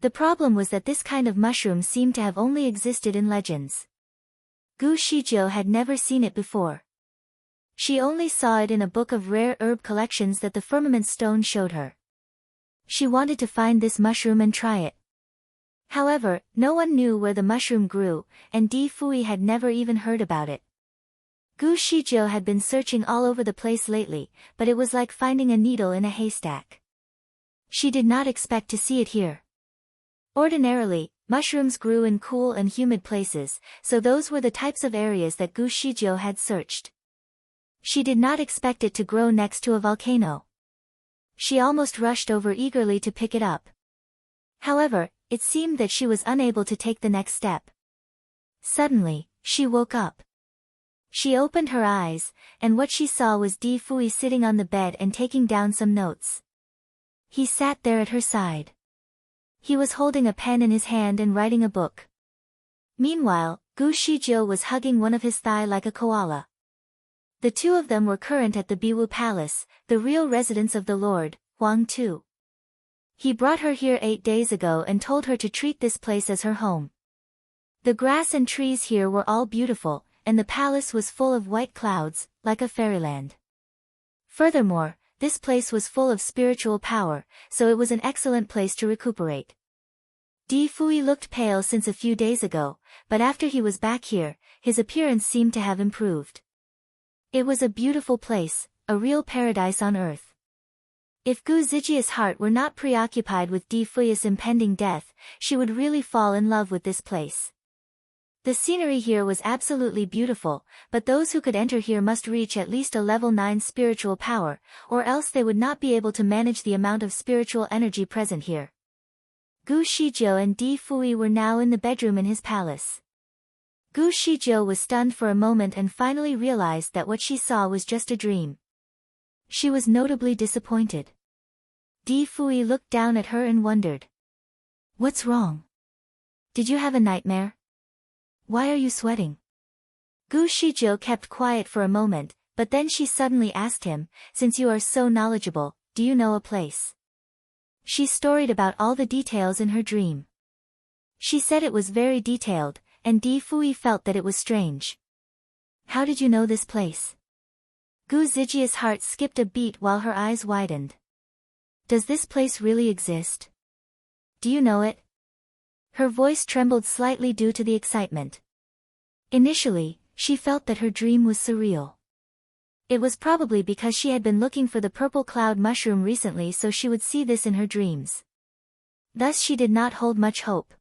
The problem was that this kind of mushroom seemed to have only existed in legends. Gu Shijiu had never seen it before. She only saw it in a book of rare herb collections that the firmament stone showed her. She wanted to find this mushroom and try it. However, no one knew where the mushroom grew, and Di Fui had never even heard about it. Gu Shijiu had been searching all over the place lately, but it was like finding a needle in a haystack. She did not expect to see it here. Ordinarily, mushrooms grew in cool and humid places, so those were the types of areas that Gu Shijiu had searched. She did not expect it to grow next to a volcano. She almost rushed over eagerly to pick it up. However, it seemed that she was unable to take the next step. Suddenly, she woke up. She opened her eyes, and what she saw was Di Fui sitting on the bed and taking down some notes. He sat there at her side. He was holding a pen in his hand and writing a book. Meanwhile, Gu Shijiu was hugging one of his thighs like a koala. The two of them were current at the Biwu Palace, the real residence of the Lord, Huang Tu. He brought her here 8 days ago and told her to treat this place as her home. The grass and trees here were all beautiful, and the palace was full of white clouds, like a fairyland. Furthermore, this place was full of spiritual power, so it was an excellent place to recuperate. Di Fui looked pale since a few days ago, but after he was back here, his appearance seemed to have improved. It was a beautiful place, a real paradise on earth. If Gu Zijia's heart were not preoccupied with Di Fui's impending death, she would really fall in love with this place. The scenery here was absolutely beautiful, but those who could enter here must reach at least a level 9 spiritual power, or else they would not be able to manage the amount of spiritual energy present here. Gu Shijiu and Di Fui were now in the bedroom in his palace. Gu Shijiu was stunned for a moment and finally realized that what she saw was just a dream. She was notably disappointed. Di Fui looked down at her and wondered. What's wrong? Did you have a nightmare? Why are you sweating? Gu Shijiu kept quiet for a moment, but then she suddenly asked him, since you are so knowledgeable, do you know a place? She storied about all the details in her dream. She said it was very detailed, and Di Fui felt that it was strange. How did you know this place? Gu Zijia's heart skipped a beat while her eyes widened. Does this place really exist? Do you know it? Her voice trembled slightly due to the excitement. Initially, she felt that her dream was surreal. It was probably because she had been looking for the purple cloud mushroom recently, so she would see this in her dreams. Thus she did not hold much hope.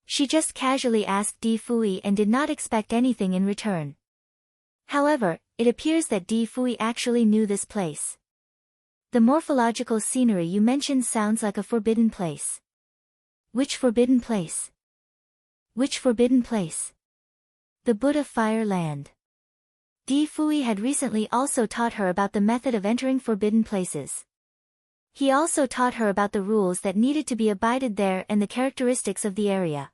She just casually asked Di Fui and did not expect anything in return. However, it appears that Di Fui actually knew this place. The morphological scenery you mentioned sounds like a forbidden place. Which forbidden place? Which forbidden place? The Buddha Fire Land. Di Fui had recently also taught her about the method of entering forbidden places. He also taught her about the rules that needed to be abided there and the characteristics of the area.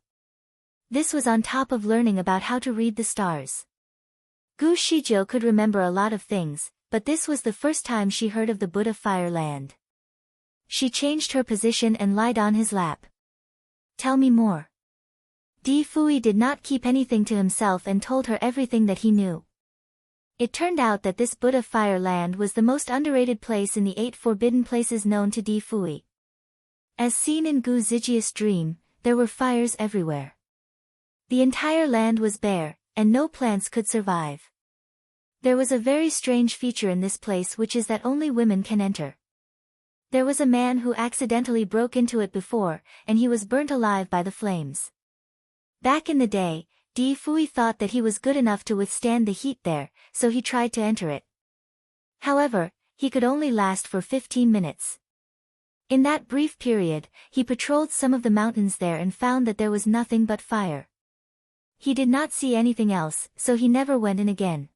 This was on top of learning about how to read the stars. Gu Shijiu could remember a lot of things, but this was the first time she heard of the Buddha Fire Land. She changed her position and lied on his lap. Tell me more. Di Fui did not keep anything to himself and told her everything that he knew. It turned out that this Buddha Fire Land was the most underrated place in the 8 forbidden places known to Di Fui. As seen in Gu Zijia's dream, there were fires everywhere. The entire land was bare, and no plants could survive. There was a very strange feature in this place, which is that only women can enter. There was a man who accidentally broke into it before, and he was burnt alive by the flames. Back in the day, Di Fui thought that he was good enough to withstand the heat there, so he tried to enter it. However, he could only last for 15 minutes. In that brief period, he patrolled some of the mountains there and found that there was nothing but fire. He did not see anything else, so he never went in again.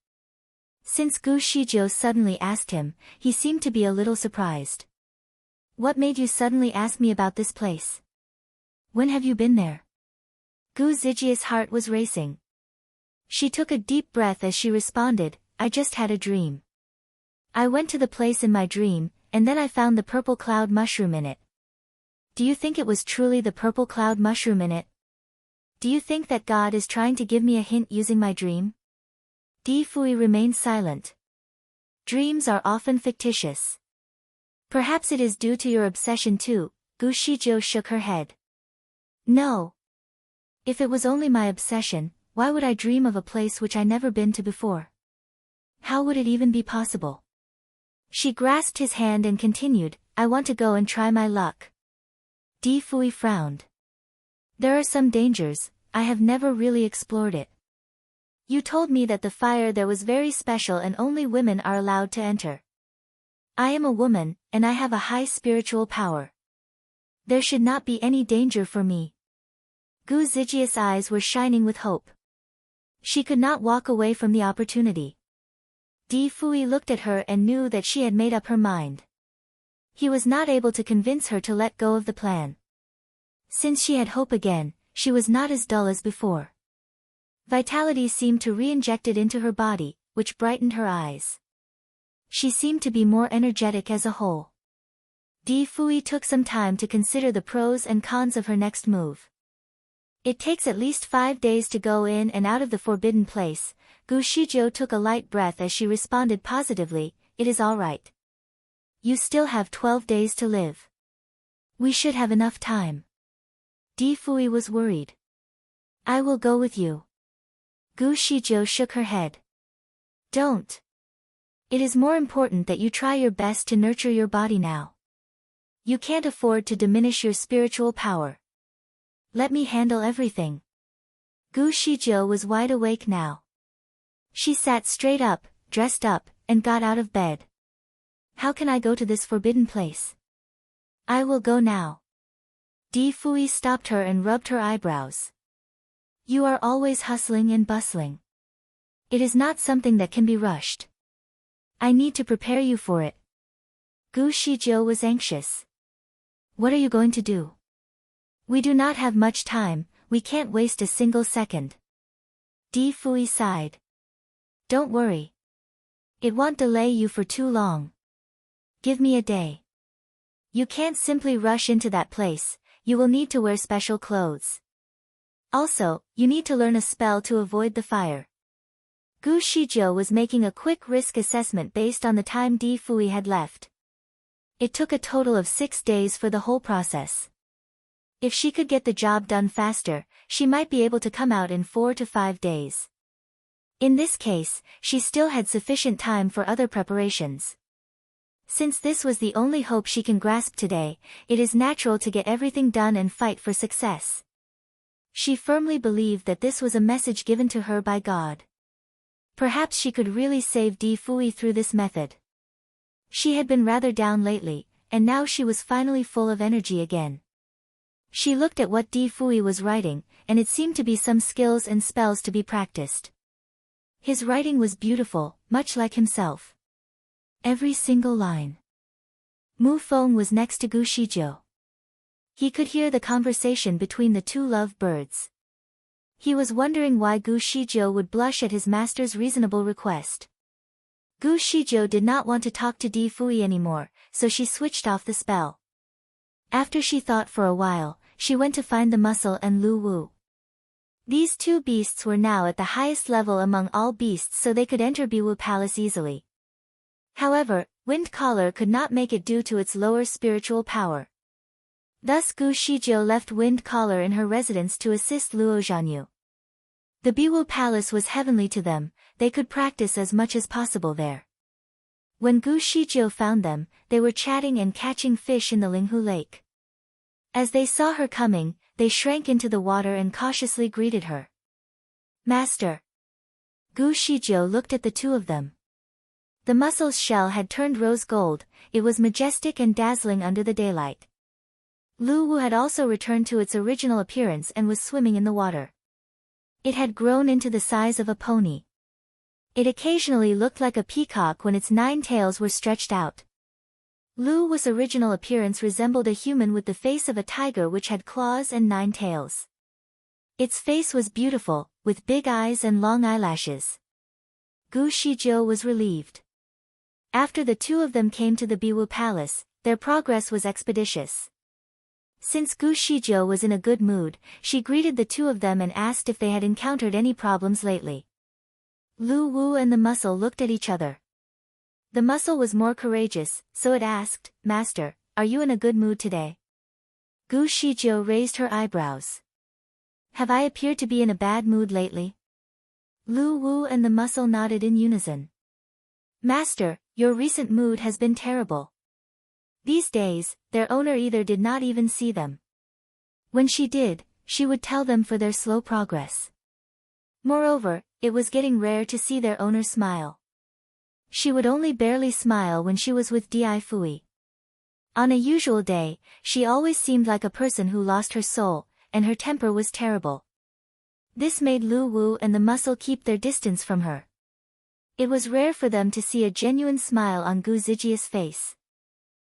Since Gu Shizhou suddenly asked him, he seemed to be a little surprised. "What made you suddenly ask me about this place? When have you been there?" Gu Zijia's heart was racing. She took a deep breath as she responded, "I just had a dream. I went to the place in my dream, and then I found the purple cloud mushroom in it." "Do you think it was truly the purple cloud mushroom in it? Do you think that God is trying to give me a hint using my dream?" Di Fui remained silent. Dreams are often fictitious. "Perhaps it is due to your obsession too." Gu Shizhou shook her head. "No. If it was only my obsession, why would I dream of a place which I never been to before? How would it even be possible?" She grasped his hand and continued, "I want to go and try my luck." Di Fui frowned. "There are some dangers, I have never really explored it. You told me that the fire there was very special and only women are allowed to enter. I am a woman, and I have a high spiritual power. There should not be any danger for me." Gu Zijia's eyes were shining with hope. She could not walk away from the opportunity. Di Fui looked at her and knew that she had made up her mind. He was not able to convince her to let go of the plan. Since she had hope again, she was not as dull as before. Vitality seemed to re-inject it into her body, which brightened her eyes. She seemed to be more energetic as a whole. Di Fui took some time to consider the pros and cons of her next move. "It takes at least 5 days to go in and out of the forbidden place." Gu Shizhou took a light breath as she responded positively, "It is all right. You still have 12 days to live. We should have enough time." Di Fui was worried. "I will go with you." Gu Shizhou shook her head. "Don't. It is more important that you try your best to nurture your body now. You can't afford to diminish your spiritual power. Let me handle everything." Gu Shizhou was wide awake now. She sat straight up, dressed up, and got out of bed. "How can I go to this forbidden place? I will go now." Di Fui stopped her and rubbed her eyebrows. "You are always hustling and bustling. It is not something that can be rushed. I need to prepare you for it." Gu Shizhou was anxious. "What are you going to do? We do not have much time, we can't waste a single second." Di Fui sighed. "Don't worry. It won't delay you for too long. Give me a day. You can't simply rush into that place, you will need to wear special clothes. Also, you need to learn a spell to avoid the fire." Gu Shizhou was making a quick risk assessment based on the time Di Fui had left. It took a total of 6 days for the whole process. If she could get the job done faster, she might be able to come out in 4 to 5 days. In this case, she still had sufficient time for other preparations. Since this was the only hope she can grasp today, it is natural to get everything done and fight for success. She firmly believed that this was a message given to her by God. Perhaps she could really save Di Fui through this method. She had been rather down lately, and now she was finally full of energy again. She looked at what Di Fui was writing, and it seemed to be some skills and spells to be practiced. His writing was beautiful, much like himself. Every single line. Mu Feng was next to Gu Shizhou. He could hear the conversation between the two love birds. He was wondering why Gu Shizhou would blush at his master's reasonable request. Gu Shizhou did not want to talk to Di Fui anymore, so she switched off the spell. After she thought for a while, she went to find the muscle and Lu Wu. These two beasts were now at the highest level among all beasts, so they could enter Biwu Palace easily. However, Wind Caller could not make it due to its lower spiritual power. Thus Gu Shijiu left Wind Caller in her residence to assist Luo Zhanyu. The Biwu Palace was heavenly to them, they could practice as much as possible there. When Gu Shijiu found them, they were chatting and catching fish in the Linghu Lake. As they saw her coming, they shrank into the water and cautiously greeted her. Master. Gu Shijiu looked at the two of them. The mussel's shell had turned rose gold, it was majestic and dazzling under the daylight. Lu Wu had also returned to its original appearance and was swimming in the water. It had grown into the size of a pony. It occasionally looked like a peacock when its 9 tails were stretched out. Lu Wu's original appearance resembled a human with the face of a tiger which had claws and 9 tails. Its face was beautiful, with big eyes and long eyelashes. Gu Shijiu was relieved. After the two of them came to the Biwu Palace, their progress was expeditious. Since Gu Shijiu was in a good mood, she greeted the two of them and asked if they had encountered any problems lately. Lu Wu and the mussel looked at each other. The mussel was more courageous, so it asked, Master, are you in a good mood today? Gu Shijiu raised her eyebrows. Have I appeared to be in a bad mood lately? Lu Wu and the mussel nodded in unison. Master, your recent mood has been terrible. These days, their owner either did not even see them. When she did, she would tell them for their slow progress. Moreover, it was getting rare to see their owner smile. She would only barely smile when she was with Di Fui. On a usual day, she always seemed like a person who lost her soul, and her temper was terrible. This made Lu Wu and the mussel keep their distance from her. It was rare for them to see a genuine smile on Gu Zijia's face.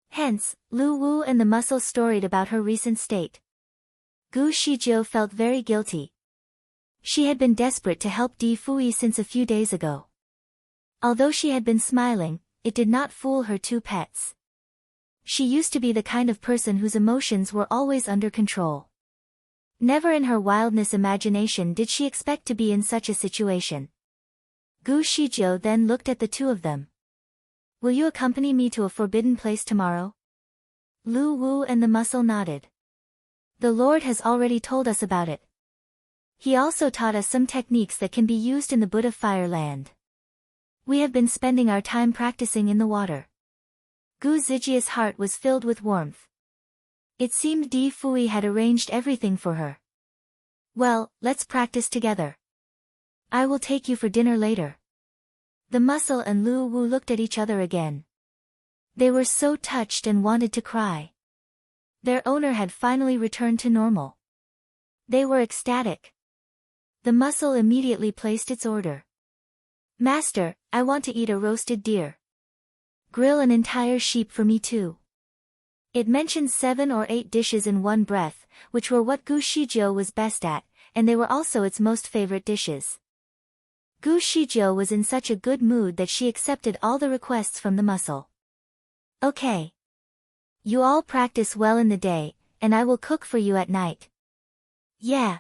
Hence, Lu Wu and the mussel storied about her recent state. Gu Shijiu felt very guilty. She had been desperate to help Di Fui since a few days ago. Although she had been smiling, it did not fool her two pets. She used to be the kind of person whose emotions were always under control. Never in her wildness imagination did she expect to be in such a situation. Gu Shijiu then looked at the two of them. Will you accompany me to a forbidden place tomorrow? Lu Wu and the mussel nodded. The Lord has already told us about it. He also taught us some techniques that can be used in the Buddha Fire Land. We have been spending our time practicing in the water. Gu Zijia's heart was filled with warmth. It seemed Di Fui had arranged everything for her. Well, let's practice together. I will take you for dinner later. The mussel and Lu Wu looked at each other again. They were so touched and wanted to cry. Their owner had finally returned to normal. They were ecstatic. The mussel immediately placed its order. Master, I want to eat a roasted deer. Grill an entire sheep for me too. It mentioned 7 or 8 dishes in one breath, which were what Gu Shijiu was best at, and they were also its most favorite dishes. Gu Shijiu was in such a good mood that she accepted all the requests from the mussel. Okay. You all practice well in the day, and I will cook for you at night. Yeah.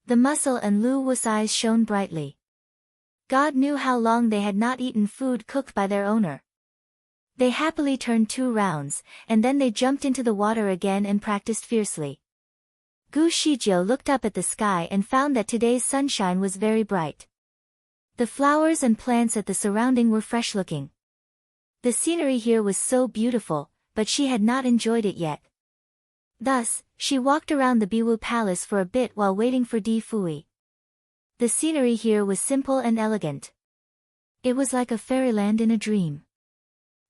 The mussel and Lu Wu's eyes shone brightly. God knew how long they had not eaten food cooked by their owner. They happily turned 2 rounds, and then they jumped into the water again and practiced fiercely. Gu Shijiu looked up at the sky and found that today's sunshine was very bright. The flowers and plants at the surrounding were fresh-looking. The scenery here was so beautiful, but she had not enjoyed it yet. Thus, she walked around the Biwu Palace for a bit while waiting for Di Fui. The scenery here was simple and elegant. It was like a fairyland in a dream.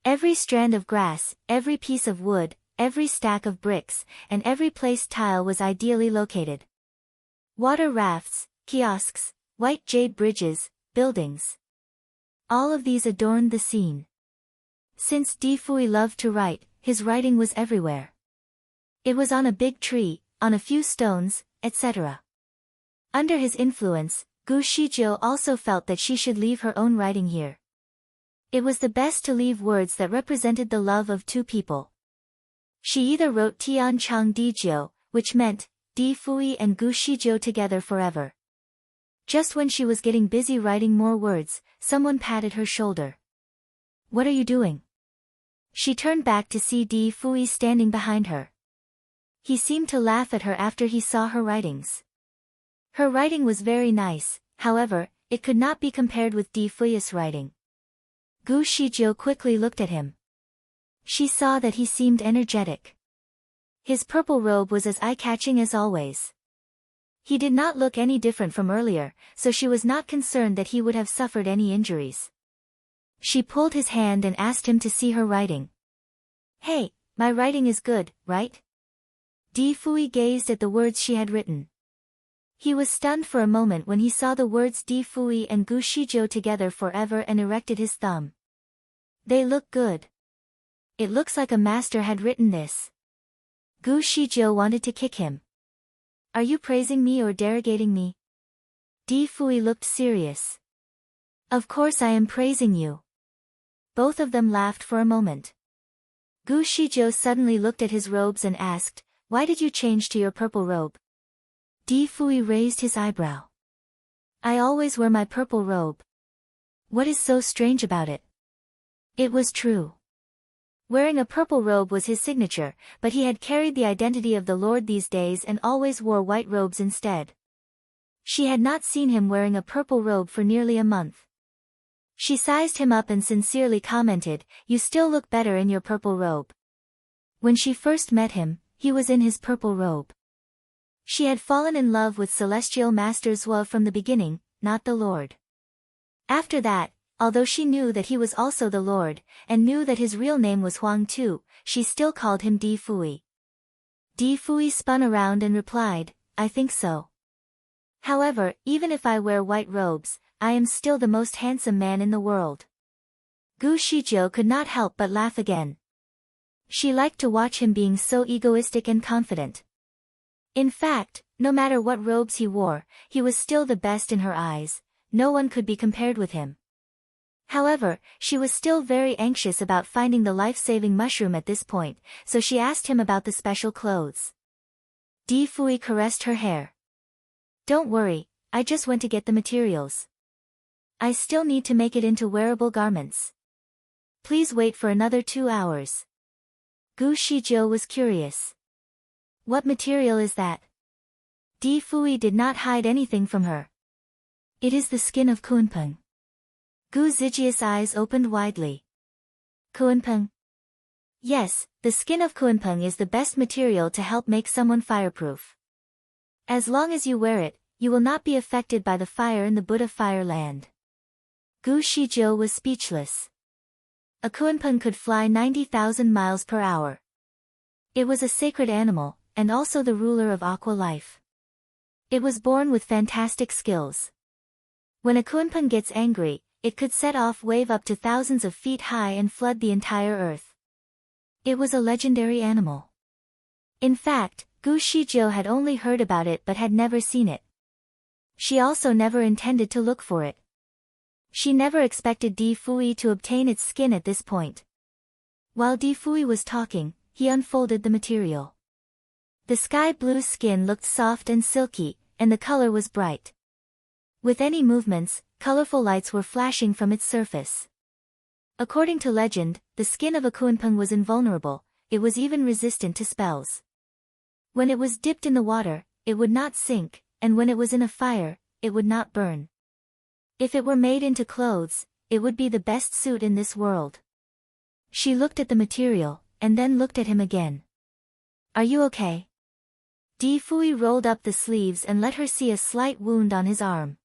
Every strand of grass, every piece of wood, every stack of bricks, and every placed tile was ideally located. Water rafts, kiosks, white jade bridges, buildings. All of these adorned the scene. Since Di Fui loved to write, his writing was everywhere. It was on a big tree, on a few stones, etc. Under his influence, Gu Shijiu also felt that she should leave her own writing here. It was the best to leave words that represented the love of 2 people. She either wrote Tian Chang Di Jiu, which meant, Di Fui and Gu Shizhou together forever. Just when she was getting busy writing more words, someone patted her shoulder. What are you doing? She turned back to see Di Fui standing behind her. He seemed to laugh at her after he saw her writings. Her writing was very nice, however, it could not be compared with Di Fui's writing. Gu Shizhou quickly looked at him. She saw that he seemed energetic. His purple robe was as eye-catching as always. He did not look any different from earlier, so she was not concerned that he would have suffered any injuries. She pulled his hand and asked him to see her writing. Hey, my writing is good, right? Di Fui gazed at the words she had written. He was stunned for a moment when he saw the words Di Fui and Gu Shizhou together forever and erected his thumb. They look good. It looks like a master had written this. Gu Shizhou wanted to kick him. Are you praising me or derogating me? Di Fui looked serious. Of course I am praising you. Both of them laughed for a moment. Gu Shizhou suddenly looked at his robes and asked, why did you change to your purple robe? Di Fui raised his eyebrow. I always wear my purple robe. What is so strange about it? It was true. Wearing a purple robe was his signature, but he had carried the identity of the Lord these days and always wore white robes instead. She had not seen him wearing a purple robe for nearly a month. She sized him up and sincerely commented, you still look better in your purple robe. When she first met him, he was in his purple robe. She had fallen in love with Celestial Master Zhou from the beginning, not the Lord. After that, although she knew that he was also the Lord, and knew that his real name was Huang Tu, she still called him Di Fui. Di Fui spun around and replied, I think so. However, even if I wear white robes, I am still the most handsome man in the world. Gu Shizhou could not help but laugh again. She liked to watch him being so egoistic and confident. In fact, no matter what robes he wore, he was still the best in her eyes. No one could be compared with him. However, she was still very anxious about finding the life-saving mushroom at this point, so she asked him about the special clothes. Di Fui caressed her hair. Don't worry, I just went to get the materials. I still need to make it into wearable garments. Please wait for another 2 hours. Gu Shizhou was curious. What material is that? Di Fui did not hide anything from her. It is the skin of Kunpeng. Gu Zijia's eyes opened widely. Kunpeng? Yes, the skin of Kunpeng is the best material to help make someone fireproof. As long as you wear it, you will not be affected by the fire in the Buddha Fire Land. Gu Shizhou was speechless. A Kunpeng could fly 90,000 miles per hour. It was a sacred animal, and also the ruler of aqua life. It was born with fantastic skills. When a Kunpeng gets angry, it could set off wave up to thousands of feet high and flood the entire earth. It was a legendary animal. In fact, Gu Shizhou had only heard about it but had never seen it. She also never intended to look for it. She never expected Di Fui to obtain its skin at this point. While Di Fui was talking, he unfolded the material. The sky blue skin looked soft and silky, and the color was bright. With any movements, colorful lights were flashing from its surface. According to legend, the skin of a Kunpeng was invulnerable, it was even resistant to spells. When it was dipped in the water, it would not sink, and when it was in a fire, it would not burn. If it were made into clothes, it would be the best suit in this world. She looked at the material, and then looked at him again. Are you okay? Di Fui rolled up the sleeves and let her see a slight wound on his arm.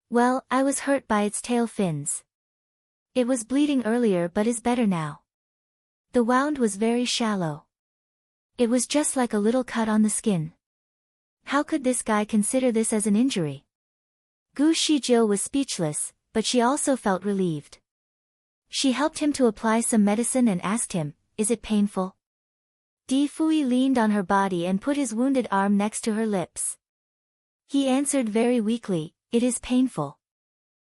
Well, I was hurt by its tail fins. It was bleeding earlier but is better now. The wound was very shallow. It was just like a little cut on the skin. How could this guy consider this as an injury? Gu Shizhou was speechless, but she also felt relieved. She helped him to apply some medicine and asked him, is it painful? Di Fui leaned on her body and put his wounded arm next to her lips. He answered very weakly, it is painful.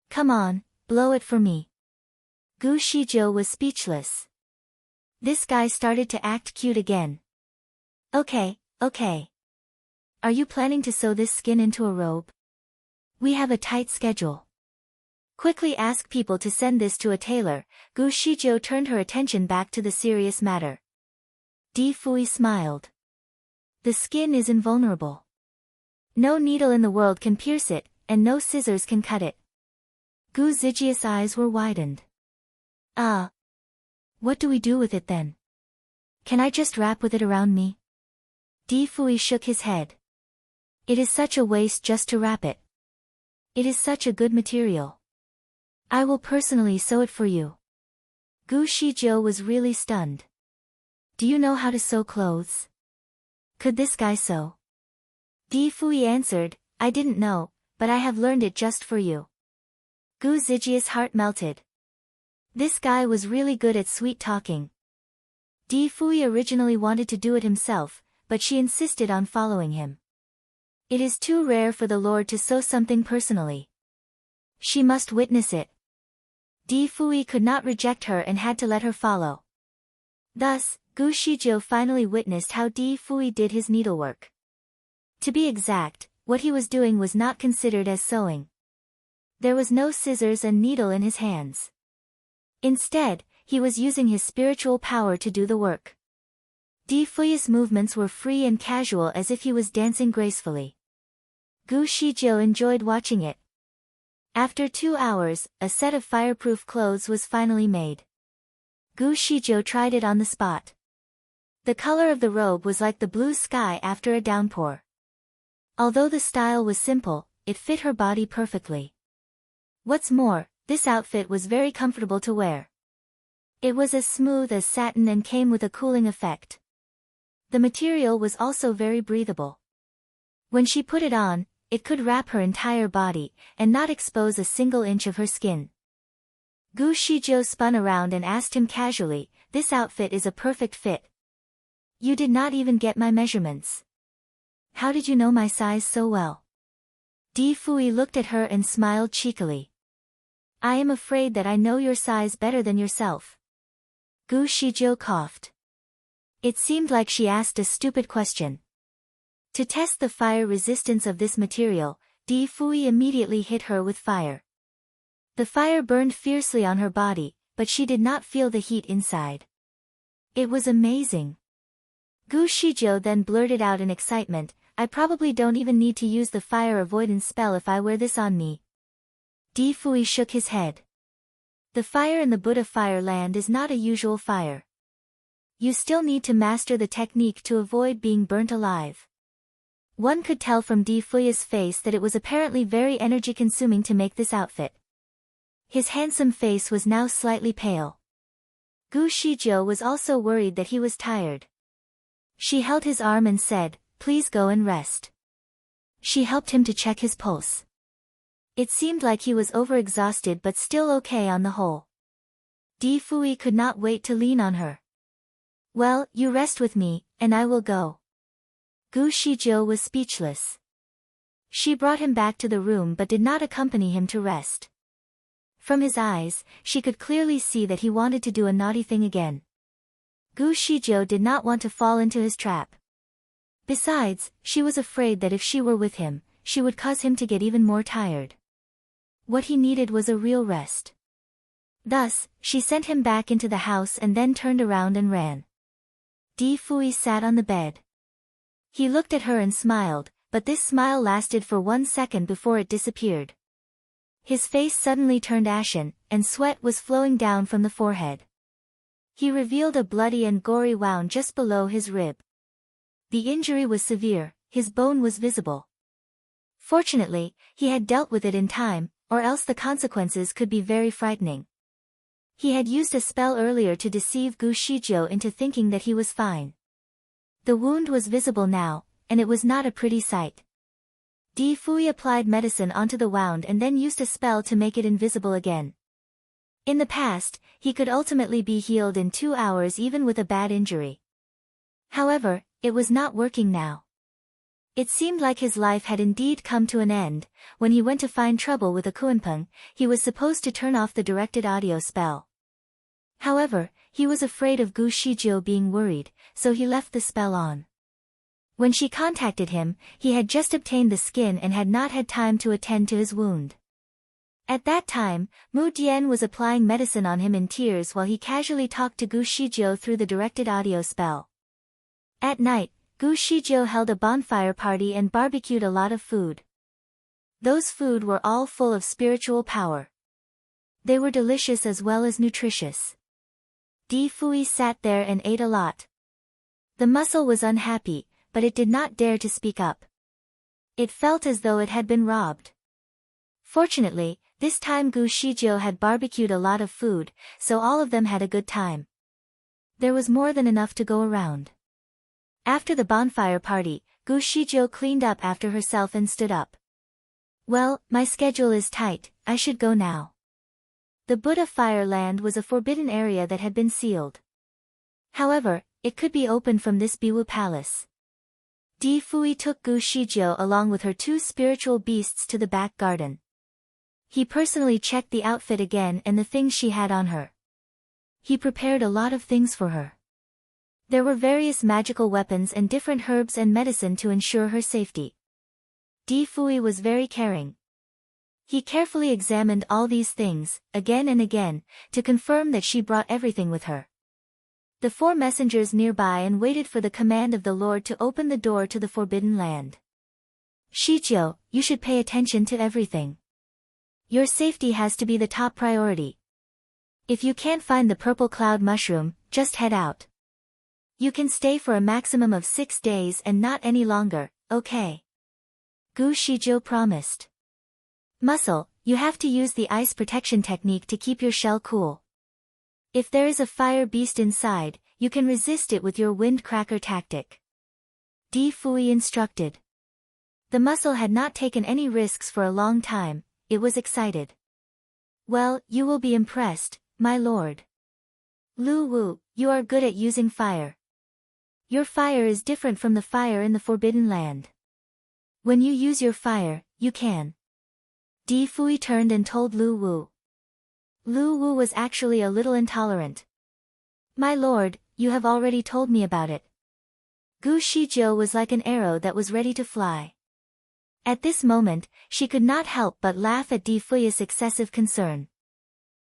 Come on, blow it for me. Gu Shizhou was speechless. This guy started to act cute again. Okay, okay. Are you planning to sew this skin into a robe? We have a tight schedule. Quickly ask people to send this to a tailor. Gu Shizhou turned her attention back to the serious matter. Di Fui smiled. The skin is invulnerable. No needle in the world can pierce it, and no scissors can cut it. Gu Zijia's eyes were widened. Ah. What do we do with it then? Can I just wrap with it around me? Di Fui shook his head. It is such a waste just to wrap it. It is such a good material. I will personally sew it for you. Gu Shizhou was really stunned. Do you know how to sew clothes? Could this guy sew? Di Fui answered, I didn't know, but I have learned it just for you. Gu Zijia's heart melted. This guy was really good at sweet talking. Di Fui originally wanted to do it himself, but she insisted on following him. It is too rare for the Lord to sew something personally. She must witness it. Di Fui could not reject her and had to let her follow. Thus, Gu Shizhou finally witnessed how Di Fui did his needlework. To be exact, what he was doing was not considered as sewing. There was no scissors and needle in his hands. Instead, he was using his spiritual power to do the work. Di Fui's movements were free and casual as if he was dancing gracefully. Gu Shizhou enjoyed watching it. After 2 hours, a set of fireproof clothes was finally made. Gu Shizhou tried it on the spot. The color of the robe was like the blue sky after a downpour. Although the style was simple, it fit her body perfectly. What's more, this outfit was very comfortable to wear. It was as smooth as satin and came with a cooling effect. The material was also very breathable. When she put it on, it could wrap her entire body, and not expose a single inch of her skin. Gu Shizhou spun around and asked him casually, this outfit is a perfect fit. You did not even get my measurements. How did you know my size so well? Di Fui looked at her and smiled cheekily. I am afraid that I know your size better than yourself. Gu Shizhou coughed. It seemed like she asked a stupid question. To test the fire resistance of this material, Di Fui immediately hit her with fire. The fire burned fiercely on her body, but she did not feel the heat inside. It was amazing. Gu Shizhou then blurted out in excitement, I probably don't even need to use the fire avoidance spell if I wear this on me. Di Fui shook his head. The fire in the Buddha fire land is not a usual fire. You still need to master the technique to avoid being burnt alive. One could tell from Di Fui's face that it was apparently very energy-consuming to make this outfit. His handsome face was now slightly pale. Gu Shizhou was also worried that he was tired. She held his arm and said, please go and rest. She helped him to check his pulse. It seemed like he was overexhausted but still okay on the whole. Di Fui could not wait to lean on her. Well, you rest with me, and I will go. Gu Shizhou was speechless. She brought him back to the room but did not accompany him to rest. From his eyes, she could clearly see that he wanted to do a naughty thing again. Gu Shizhou did not want to fall into his trap. Besides, she was afraid that if she were with him, she would cause him to get even more tired. What he needed was a real rest. Thus, she sent him back into the house and then turned around and ran. Di Fui sat on the bed. He looked at her and smiled, but this smile lasted for 1 second before it disappeared. His face suddenly turned ashen, and sweat was flowing down from the forehead. He revealed a bloody and gory wound just below his rib. The injury was severe, his bone was visible. Fortunately, he had dealt with it in time, or else the consequences could be very frightening. He had used a spell earlier to deceive Gu Shizhou into thinking that he was fine. The wound was visible now, and it was not a pretty sight. Di Fui applied medicine onto the wound and then used a spell to make it invisible again. In the past, he could ultimately be healed in 2 hours even with a bad injury. However, it was not working now. It seemed like his life had indeed come to an end. When he went to find trouble with a Kuanpeng, he was supposed to turn off the directed audio spell. However, he was afraid of Gu Shizhou being worried, so he left the spell on. When she contacted him, he had just obtained the skin and had not had time to attend to his wound. At that time, Mu Dian was applying medicine on him in tears while he casually talked to Gu Shijiu through the directed audio spell. At night, Gu Shijiu held a bonfire party and barbecued a lot of food. Those food were all full of spiritual power. They were delicious as well as nutritious. Di Fui sat there and ate a lot. The mussel was unhappy, but it did not dare to speak up. It felt as though it had been robbed. Fortunately, this time Gu Shijiu had barbecued a lot of food, so all of them had a good time. There was more than enough to go around. After the bonfire party, Gu Shijiu cleaned up after herself and stood up. Well, my schedule is tight, I should go now. The Buddha Fire Land was a forbidden area that had been sealed. However, it could be opened from this Biwu Palace. Di Fui took Gu Shijiu along with her two spiritual beasts to the back garden. He personally checked the outfit again and the things she had on her. He prepared a lot of things for her. There were various magical weapons and different herbs and medicine to ensure her safety. Di Fui was very caring. He carefully examined all these things, again and again, to confirm that she brought everything with her. The four messengers nearby and waited for the command of the Lord to open the door to the Forbidden Land. Shijiu, you should pay attention to everything. Your safety has to be the top priority. If you can't find the purple cloud mushroom, just head out. You can stay for a maximum of 6 days and not any longer, okay? Gu Shijiu promised. Muscle, you have to use the ice protection technique to keep your shell cool. If there is a fire beast inside, you can resist it with your windcracker tactic. Di Fui instructed. The muscle had not taken any risks for a long time, it was excited. Well, you will be impressed, my lord. Lu Wu, you are good at using fire. Your fire is different from the fire in the Forbidden Land. When you use your fire, you can. Di Fui turned and told Lu Wu. Lu Wu was actually a little intolerant. My lord, you have already told me about it. Gu Shijiu was like an arrow that was ready to fly. At this moment, she could not help but laugh at Di Fui's excessive concern.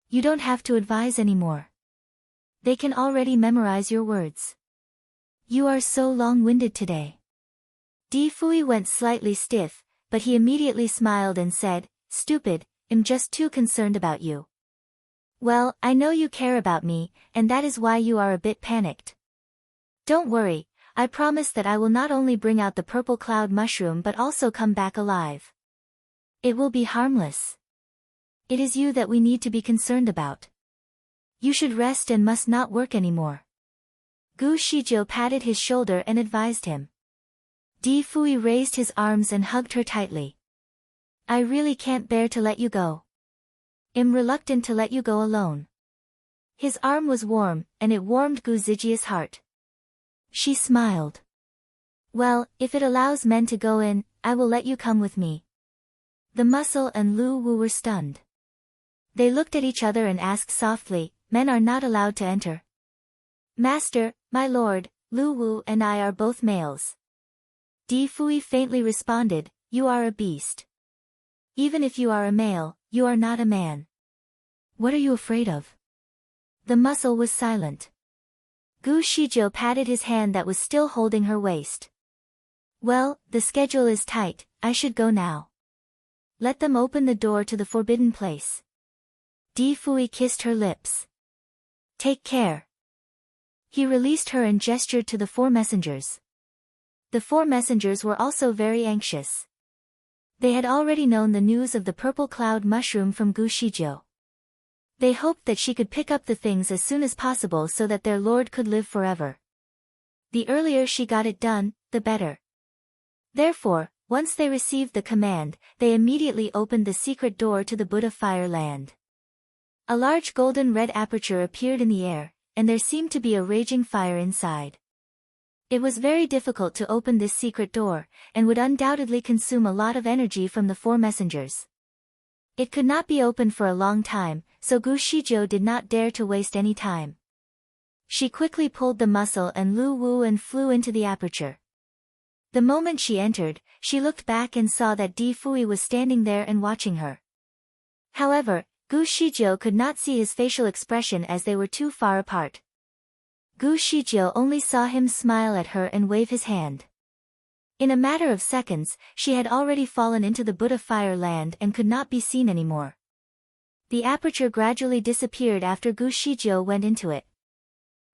You don't have to advise anymore. They can already memorize your words. You are so long-winded today. Di Fui went slightly stiff, but he immediately smiled and said, Stupid, I'm just too concerned about you. Well, I know you care about me, and that is why you are a bit panicked. Don't worry, I promise that I will not only bring out the purple cloud mushroom but also come back alive. It will be harmless. It is you that we need to be concerned about. You should rest and must not work anymore. Gu Shijiu patted his shoulder and advised him. Di Fui raised his arms and hugged her tightly. I really can't bear to let you go. I'm reluctant to let you go alone. His arm was warm, and it warmed Gu Zijia's heart. She smiled. Well, if it allows men to go in, I will let you come with me. The muscle and Lu Wu were stunned. They looked at each other and asked softly, Men are not allowed to enter. Master, my lord, Lu Wu and I are both males. Di Fui faintly responded, You are a beast. Even if you are a male, you are not a man. What are you afraid of? The muscle was silent. Gu Shijiu patted his hand that was still holding her waist. Well, the schedule is tight, I should go now. Let them open the door to the forbidden place. Di Fui kissed her lips. Take care. He released her and gestured to the four messengers. The four messengers were also very anxious. They had already known the news of the purple cloud mushroom from Gu Shijiu. They hoped that she could pick up the things as soon as possible so that their lord could live forever. The earlier she got it done, the better. Therefore, once they received the command, they immediately opened the secret door to the Buddha Fire Land. A large golden red aperture appeared in the air, and there seemed to be a raging fire inside. It was very difficult to open this secret door, and would undoubtedly consume a lot of energy from the four messengers. It could not be opened for a long time, so Gu Shijiu did not dare to waste any time. She quickly pulled the muscle and Lu Wu and flew into the aperture. The moment she entered, she looked back and saw that Di Fui was standing there and watching her. However, Gu Shijiu could not see his facial expression as they were too far apart. Gu Shijiu only saw him smile at her and wave his hand. In a matter of seconds, she had already fallen into the Buddha fire land and could not be seen anymore. The aperture gradually disappeared after Gu Shijiu went into it.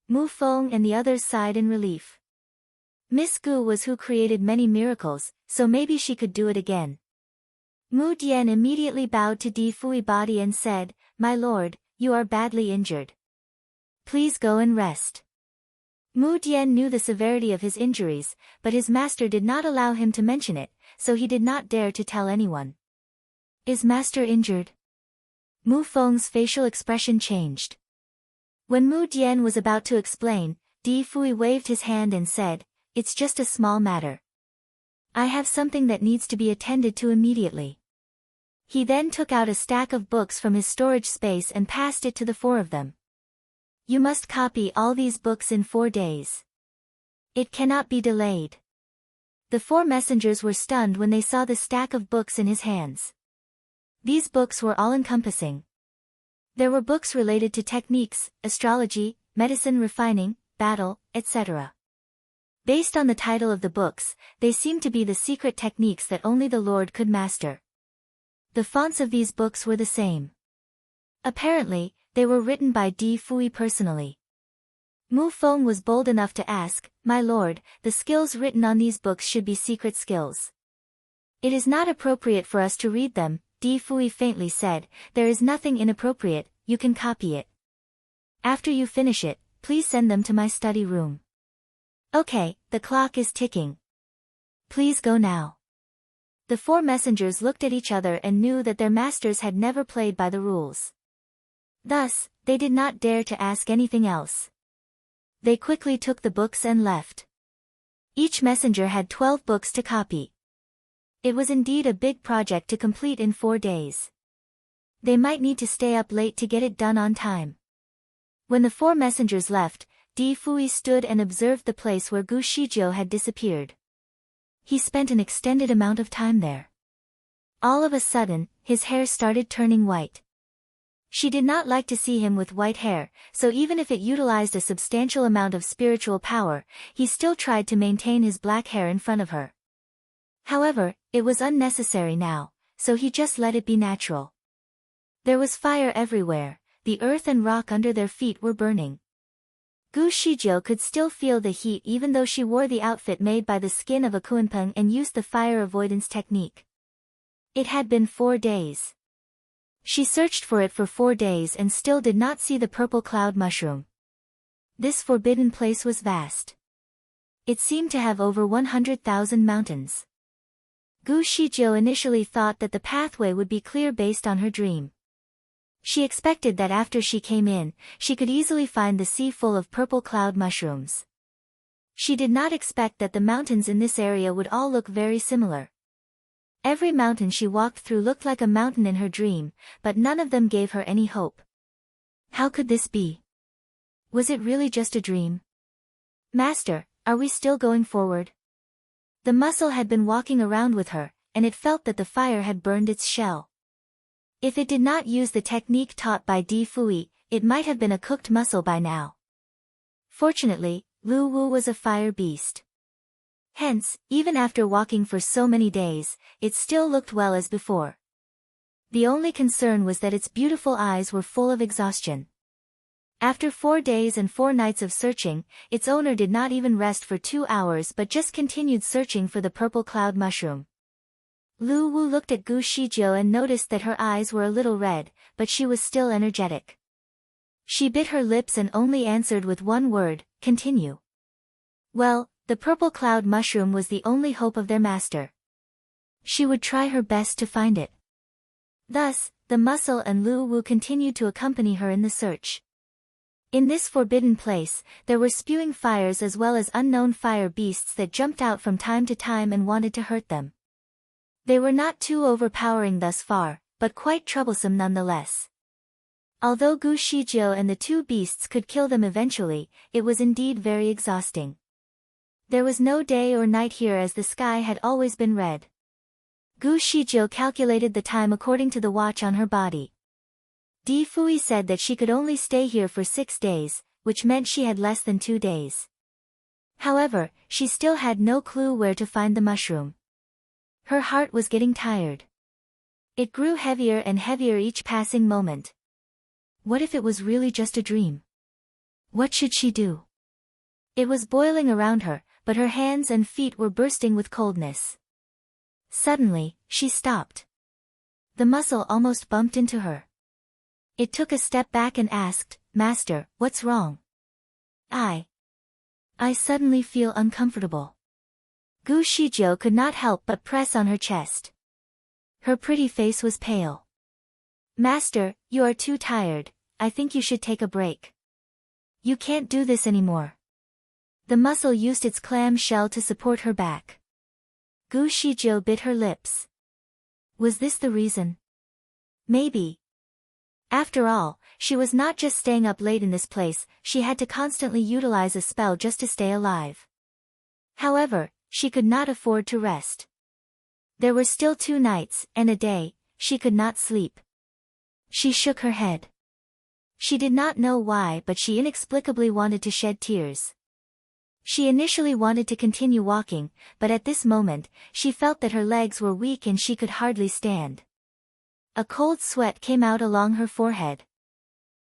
Mu Feng and the others sighed in relief. Miss Gu was who created many miracles, so maybe she could do it again. Mu Dian immediately bowed to Di Fui body and said, "My lord, you are badly injured. Please go and rest." Mu Dian knew the severity of his injuries, but his master did not allow him to mention it, so he did not dare to tell anyone. "Is master injured?" Mu Feng's facial expression changed. When Mu Dian was about to explain, Di Fui waved his hand and said, "It's just a small matter. I have something that needs to be attended to immediately." He then took out a stack of books from his storage space and passed it to the four of them. "You must copy all these books in 4 days. It cannot be delayed." The 4 messengers were stunned when they saw the stack of books in his hands. These books were all-encompassing. There were books related to techniques, astrology, medicine refining, battle, etc. Based on the title of the books, they seemed to be the secret techniques that only the Lord could master. The fonts of these books were the same. Apparently, they were written by Di Fui personally. Mu Feng was bold enough to ask, "My lord, the skills written on these books should be secret skills. It is not appropriate for us to read them." Di Fui faintly said, "There is nothing inappropriate, you can copy it. After you finish it, please send them to my study room." "Okay, the clock is ticking. Please go now." The 4 messengers looked at each other and knew that their masters had never played by the rules. Thus, they did not dare to ask anything else. They quickly took the books and left. Each messenger had 12 books to copy. It was indeed a big project to complete in 4 days. They might need to stay up late to get it done on time. When the 4 messengers left, Di Fui stood and observed the place where Gu Shijiu had disappeared. He spent an extended amount of time there. All of a sudden, his hair started turning white. She did not like to see him with white hair, so even if it utilized a substantial amount of spiritual power, he still tried to maintain his black hair in front of her. However, it was unnecessary now, so he just let it be natural. There was fire everywhere, the earth and rock under their feet were burning. Gu Shijiu could still feel the heat even though she wore the outfit made by the skin of a kunpeng and used the fire avoidance technique. It had been 4 days. She searched for it for 4 days and still did not see the purple cloud mushroom. This forbidden place was vast. It seemed to have over 100,000 mountains. Gu Shijiu initially thought that the pathway would be clear based on her dream. She expected that after she came in, she could easily find the sea full of purple cloud mushrooms. She did not expect that the mountains in this area would all look very similar. Every mountain she walked through looked like a mountain in her dream, but none of them gave her any hope. How could this be? Was it really just a dream? "Master, are we still going forward?" The mussel had been walking around with her, and it felt that the fire had burned its shell. If it did not use the technique taught by Di Fui, it might have been a cooked mussel by now. Fortunately, Lu Wu was a fire beast. Hence, even after walking for so many days, it still looked well as before. The only concern was that its beautiful eyes were full of exhaustion. After 4 days and 4 nights of searching, its owner did not even rest for 2 hours but just continued searching for the purple cloud mushroom. Lu Wu looked at Gu Shijiu and noticed that her eyes were a little red, but she was still energetic. She bit her lips and only answered with one word, "Continue." Well, the purple cloud mushroom was the only hope of their master. She would try her best to find it. Thus, the mussel and Lu Wu continued to accompany her in the search. In this forbidden place, there were spewing fires as well as unknown fire beasts that jumped out from time to time and wanted to hurt them. They were not too overpowering thus far, but quite troublesome nonetheless. Although Gu Shijiu and the 2 beasts could kill them eventually, it was indeed very exhausting. There was no day or night here as the sky had always been red. Gu Shizhou calculated the time according to the watch on her body. Di Fui said that she could only stay here for 6 days, which meant she had less than 2 days. However, she still had no clue where to find the mushroom. Her heart was getting tired. It grew heavier and heavier each passing moment. What if it was really just a dream? What should she do? It was boiling around her, but her hands and feet were bursting with coldness. Suddenly, she stopped. The mussel almost bumped into her. It took a step back and asked, "Master, what's wrong?" I suddenly feel uncomfortable." Gu Shizhou could not help but press on her chest. Her pretty face was pale. "Master, you are too tired, I think you should take a break. You can't do this anymore." The mussel used its clam shell to support her back. Gu Shizhou bit her lips. Was this the reason? Maybe. After all, she was not just staying up late in this place, she had to constantly utilize a spell just to stay alive. However, she could not afford to rest. There were still 2 nights, and a day, she could not sleep. She shook her head. She did not know why, but she inexplicably wanted to shed tears. She initially wanted to continue walking, but at this moment, she felt that her legs were weak and she could hardly stand. A cold sweat came out along her forehead.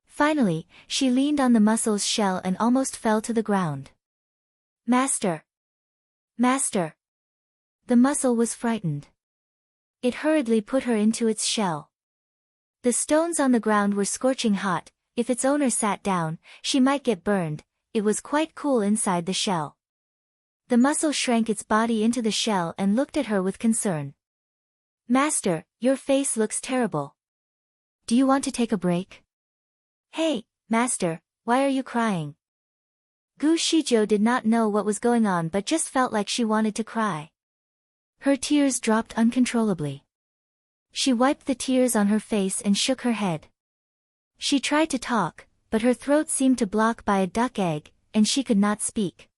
Finally, she leaned on the mussel's shell and almost fell to the ground. "Master! Master!" The mussel was frightened. It hurriedly put her into its shell. The stones on the ground were scorching hot, if its owner sat down, she might get burned. It was quite cool inside the shell. The mussel shrank its body into the shell and looked at her with concern. "Master, your face looks terrible. Do you want to take a break?" "Hey, Master, why are you crying?" Gu Shizhou did not know what was going on but just felt like she wanted to cry. Her tears dropped uncontrollably. She wiped the tears on her face and shook her head. She tried to talk, but her throat seemed to block by a duck egg, and she could not speak.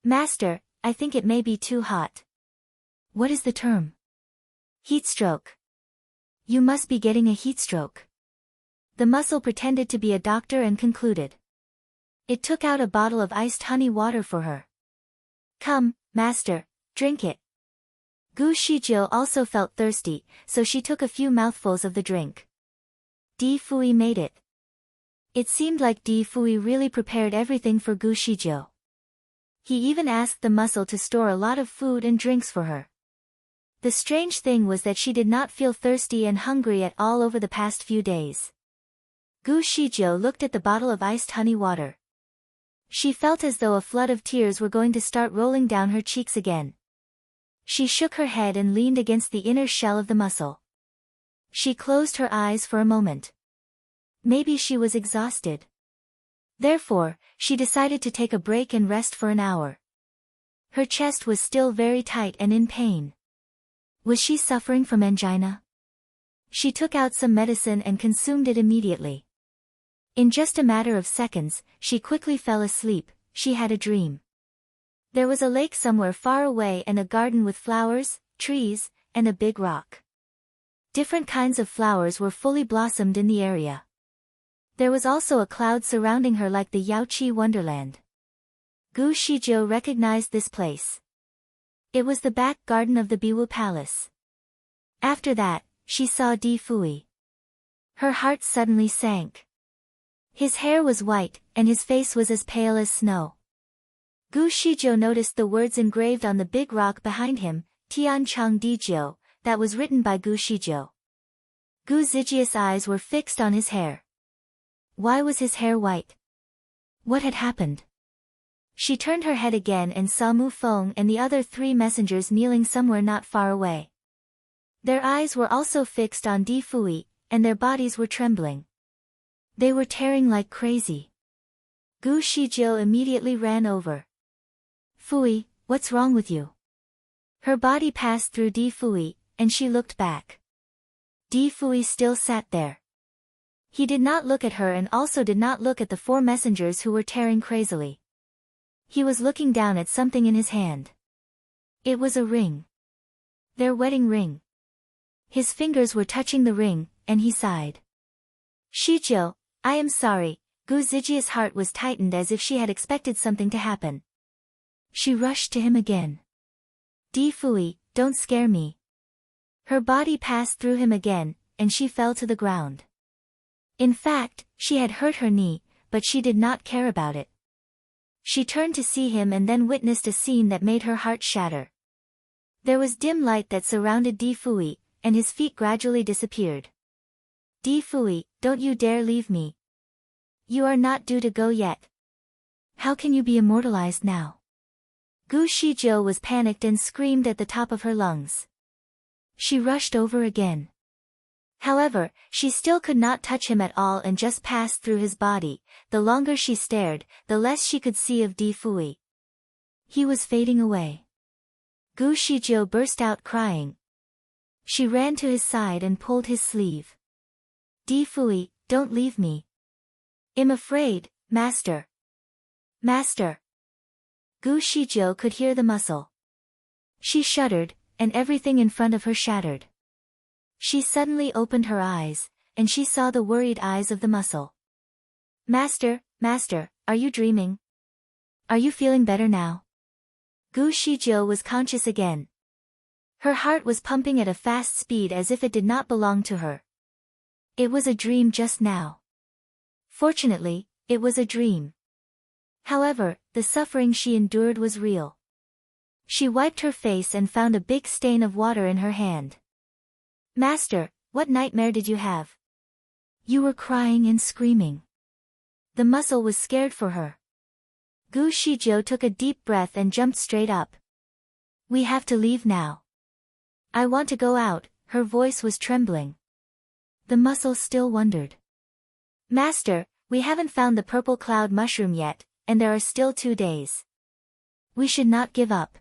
"Master, I think it may be too hot." "What is the term?" "Heatstroke." "You must be getting a heatstroke." The mussel pretended to be a doctor and concluded. It took out a bottle of iced honey water for her. "Come, Master, drink it." Gu Shizhou also felt thirsty, so she took a few mouthfuls of the drink. Di Fui made it. It seemed like Di Fui really prepared everything for Gu Shizhou. He even asked the mussel to store a lot of food and drinks for her. The strange thing was that she did not feel thirsty and hungry at all over the past few days. Gu Shizhou looked at the bottle of iced honey water. She felt as though a flood of tears were going to start rolling down her cheeks again. She shook her head and leaned against the inner shell of the mussel. She closed her eyes for a moment. Maybe she was exhausted. Therefore, she decided to take a break and rest for an hour. Her chest was still very tight and in pain. Was she suffering from angina? She took out some medicine and consumed it immediately. In just a matter of seconds, she quickly fell asleep. She had a dream. There was a lake somewhere far away and a garden with flowers, trees, and a big rock. Different kinds of flowers were fully blossomed in the area. There was also a cloud surrounding her like the Yaoqi wonderland. Gu Shizhou recognized this place. It was the back garden of the Biwu Palace. After that, she saw Di Fui. Her heart suddenly sank. His hair was white, and his face was as pale as snow. Gu Shizhou noticed the words engraved on the big rock behind him, Tian Chang Dijiu, that was written by Gu Shizhou. Gu Zijia's eyes were fixed on his hair. Why was his hair white? What had happened? She turned her head again and saw Mu Feng and the other 3 messengers kneeling somewhere not far away. Their eyes were also fixed on Di Fui, and their bodies were trembling. They were tearing like crazy. Gu Shizhou immediately ran over. "Fui, what's wrong with you?" Her body passed through Di Fui, and she looked back. Di Fui still sat there. He did not look at her and also did not look at the 4 messengers who were tearing crazily. He was looking down at something in his hand. It was a ring. Their wedding ring. His fingers were touching the ring, and he sighed. Shijo, I am sorry. Gu Zijia's heart was tightened as if she had expected something to happen. She rushed to him again. Di Fui, don't scare me. Her body passed through him again, and she fell to the ground. In fact, she had hurt her knee, but she did not care about it. She turned to see him and then witnessed a scene that made her heart shatter. There was dim light that surrounded Di Fui, and his feet gradually disappeared. Di Fui, don't you dare leave me. You are not due to go yet. How can you be immortalized now? Gu Shijo was panicked and screamed at the top of her lungs. She rushed over again. However, she still could not touch him at all and just passed through his body. The longer she stared, the less she could see of Di Fui. He was fading away. Gu Shijo burst out crying. She ran to his side and pulled his sleeve. Di Fui, don't leave me. I'm afraid, master. Master. Gu Shijo could hear the muscle. She shuddered, and everything in front of her shattered. She suddenly opened her eyes, and she saw the worried eyes of the muscle. Master, master, are you dreaming? Are you feeling better now? Gu Shijo was conscious again. Her heart was pumping at a fast speed as if it did not belong to her. It was a dream just now. Fortunately, it was a dream. However, the suffering she endured was real. She wiped her face and found a big stain of water in her hand. Master, what nightmare did you have? You were crying and screaming. The muscle was scared for her. Gu Shijo took a deep breath and jumped straight up. We have to leave now. I want to go out, her voice was trembling. The muscle still wondered. Master, we haven't found the purple cloud mushroom yet, and there are still 2 days. We should not give up.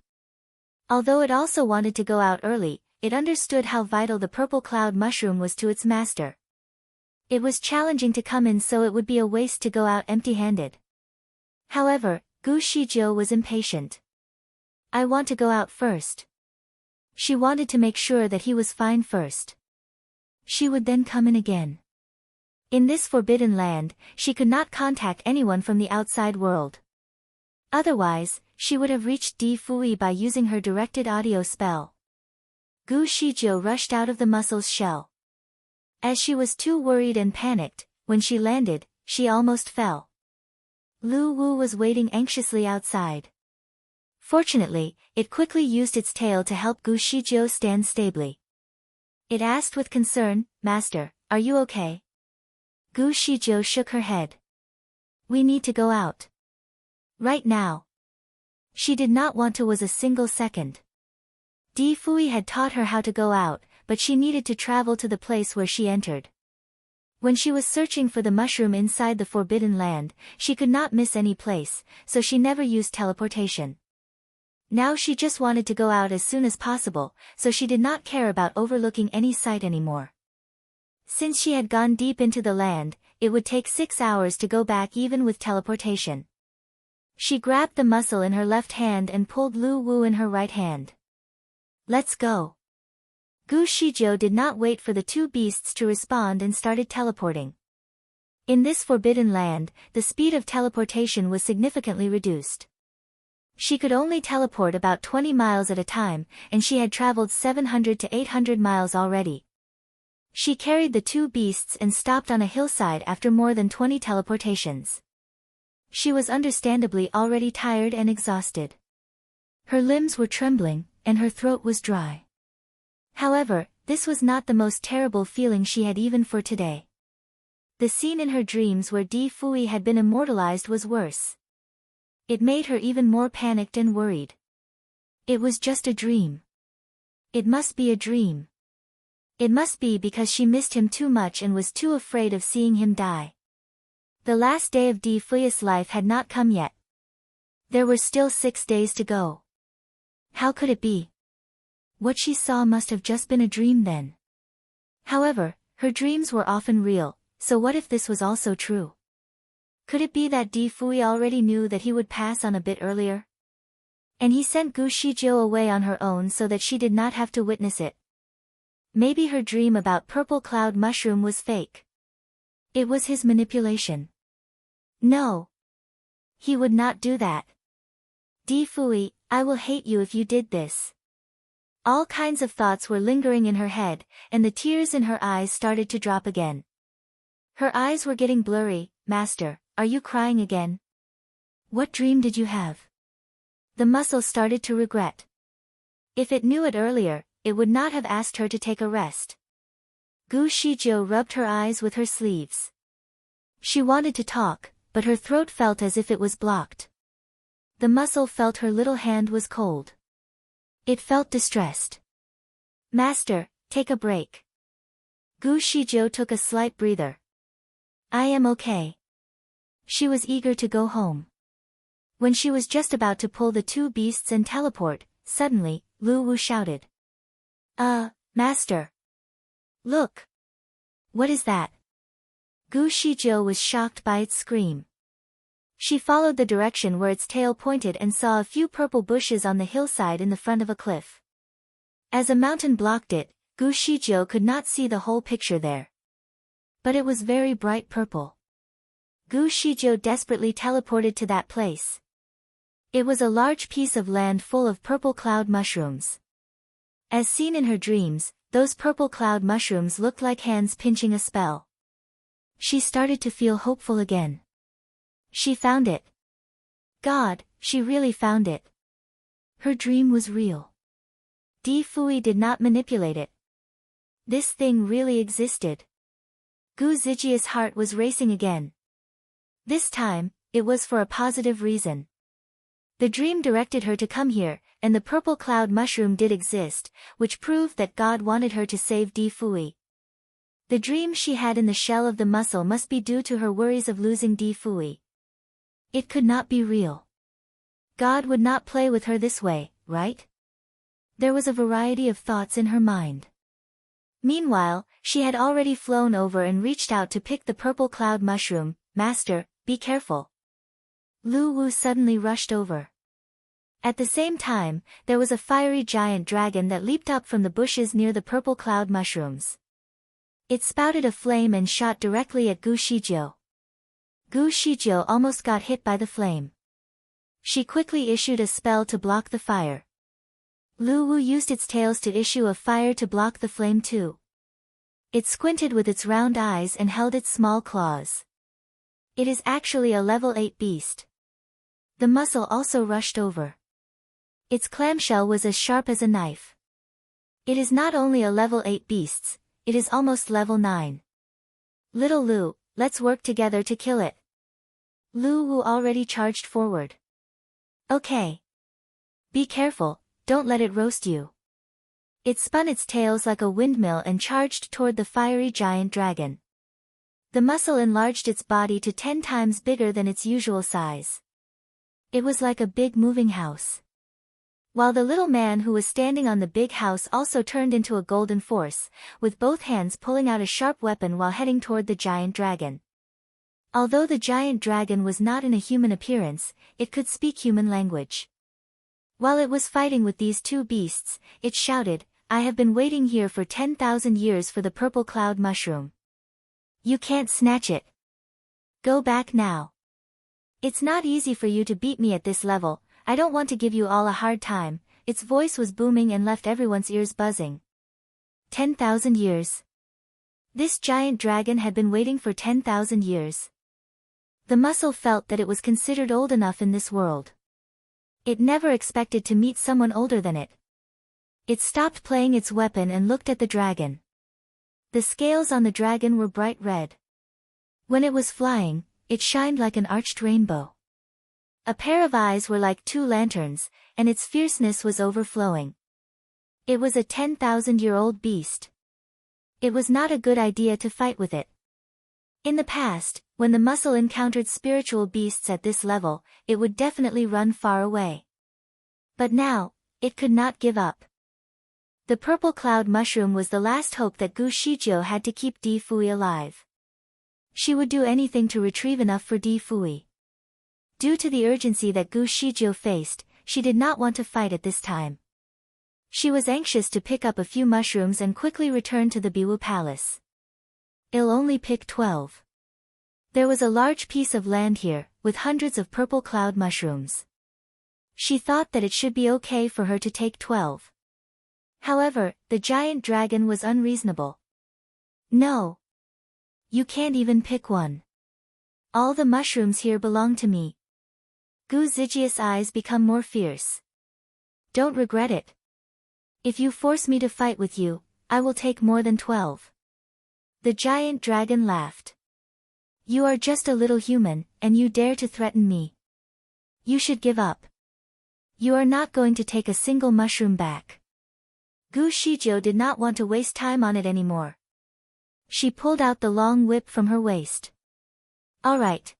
Although it also wanted to go out early, it understood how vital the purple cloud mushroom was to its master. It was challenging to come in, so it would be a waste to go out empty-handed. However, Gu Shijo was impatient. I want to go out first. She wanted to make sure that he was fine first. She would then come in again. In this forbidden land, she could not contact anyone from the outside world. Otherwise, she would have reached Di Fui by using her directed audio spell. Gu Shijo rushed out of the muscle's shell. As she was too worried and panicked, when she landed, she almost fell. Lu Wu was waiting anxiously outside. Fortunately, it quickly used its tail to help Gu Shijo stand stably. It asked with concern, Master, are you okay? Gu Shijo shook her head. We need to go out. Right now. She did not want to was a single second. Di Fui had taught her how to go out, but she needed to travel to the place where she entered. When she was searching for the mushroom inside the forbidden land, she could not miss any place, so she never used teleportation. Now she just wanted to go out as soon as possible, so she did not care about overlooking any sight anymore. Since she had gone deep into the land, it would take 6 hours to go back even with teleportation. She grabbed the muscle in her left hand and pulled Lu Wu in her right hand. Let's go. Gu Shijo did not wait for the 2 beasts to respond and started teleporting. In this forbidden land, the speed of teleportation was significantly reduced. She could only teleport about 20 miles at a time, and she had traveled 700 to 800 miles already. She carried the 2 beasts and stopped on a hillside after more than 20 teleportations. She was understandably already tired and exhausted. Her limbs were trembling, and her throat was dry. However, this was not the most terrible feeling she had even for today. The scene in her dreams where Di Fui had been immortalized was worse. It made her even more panicked and worried. It was just a dream. It must be a dream. It must be because she missed him too much and was too afraid of seeing him die. The last day of Di Fui's life had not come yet. There were still 6 days to go. How could it be? What she saw must have just been a dream then. However, her dreams were often real, so what if this was also true? Could it be that Di Fui already knew that he would pass on a bit earlier? And he sent Gu Shijiu away on her own so that she did not have to witness it. Maybe her dream about purple cloud mushroom was fake. It was his manipulation. No. He would not do that. Di Fui, I will hate you if you did this. All kinds of thoughts were lingering in her head, and the tears in her eyes started to drop again. Her eyes were getting blurry. Master, are you crying again? What dream did you have? The muscle started to regret. If it knew it earlier, it would not have asked her to take a rest. Gu Shijiu rubbed her eyes with her sleeves. She wanted to talk, but her throat felt as if it was blocked. The muscle felt her little hand was cold. It felt distressed. Master, take a break. Gu Shijiu took a slight breather. I am okay. She was eager to go home. When she was just about to pull the two beasts and teleport, suddenly, Lu Wu shouted. Master. Look. What is that? Gu Shijiu was shocked by its scream. She followed the direction where its tail pointed and saw a few purple bushes on the hillside in the front of a cliff. As a mountain blocked it, Gu Shijiu could not see the whole picture there. But it was very bright purple. Gu Shijiu desperately teleported to that place. It was a large piece of land full of purple cloud mushrooms. As seen in her dreams, those purple cloud mushrooms looked like hands pinching a spell. She started to feel hopeful again. She found it. God, she really found it. Her dream was real. Di Fui did not manipulate it. This thing really existed. Gu Zijia's heart was racing again. This time, it was for a positive reason. The dream directed her to come here, and the purple cloud mushroom did exist, which proved that God wanted her to save Di Fui. The dream she had in the shell of the mussel must be due to her worries of losing Di Fui. It could not be real. God would not play with her this way, right? There was a variety of thoughts in her mind. Meanwhile, she had already flown over and reached out to pick the purple cloud mushroom. Master, be careful. Lu Wu suddenly rushed over. At the same time, there was a fiery giant dragon that leaped up from the bushes near the purple cloud mushrooms. It spouted a flame and shot directly at Gu Shijiu. Gu Shijiu almost got hit by the flame. She quickly issued a spell to block the fire. Lu Wu used its tails to issue a fire to block the flame too. It squinted with its round eyes and held its small claws. It is actually a level 8 beast. The mussel also rushed over. Its clamshell was as sharp as a knife. It is not only a level 8 beast, it is almost level 9. Little Lu, let's work together to kill it. Lu Wu already charged forward. Okay. Be careful, don't let it roast you. It spun its tails like a windmill and charged toward the fiery giant dragon. The mussel enlarged its body to 10 times bigger than its usual size. It was like a big moving house. While the little man who was standing on the big house also turned into a golden force, with both hands pulling out a sharp weapon while heading toward the giant dragon. Although the giant dragon was not in a human appearance, it could speak human language. While it was fighting with these two beasts, it shouted, I have been waiting here for 10,000 years for the purple cloud mushroom. You can't snatch it. Go back now. It's not easy for you to beat me at this level, I don't want to give you all a hard time. Its voice was booming and left everyone's ears buzzing. 10,000 years. This giant dragon had been waiting for 10,000 years. The mussel felt that it was considered old enough in this world. It never expected to meet someone older than it. It stopped playing its weapon and looked at the dragon. The scales on the dragon were bright red. When it was flying, it shined like an arched rainbow. A pair of eyes were like 2 lanterns, and its fierceness was overflowing. It was a 10,000-year-old beast. It was not a good idea to fight with it. In the past, when the mussel encountered spiritual beasts at this level, it would definitely run far away. But now, it could not give up. The purple cloud mushroom was the last hope that Gu Shijiu had to keep Di Fui alive. She would do anything to retrieve enough for Di Fui. Due to the urgency that Gu Shijiu faced, she did not want to fight at this time. She was anxious to pick up a few mushrooms and quickly return to the Biwu Palace. I'll only pick 12. There was a large piece of land here, with hundreds of purple cloud mushrooms. She thought that it should be okay for her to take 12. However, the giant dragon was unreasonable. No. You can't even pick one. All the mushrooms here belong to me. Gu Zijia's eyes become more fierce. Don't regret it. If you force me to fight with you, I will take more than 12. The giant dragon laughed. You are just a little human, and you dare to threaten me. You should give up. You are not going to take a single mushroom back. Gu Shijiu did not want to waste time on it anymore. She pulled out the long whip from her waist. All right.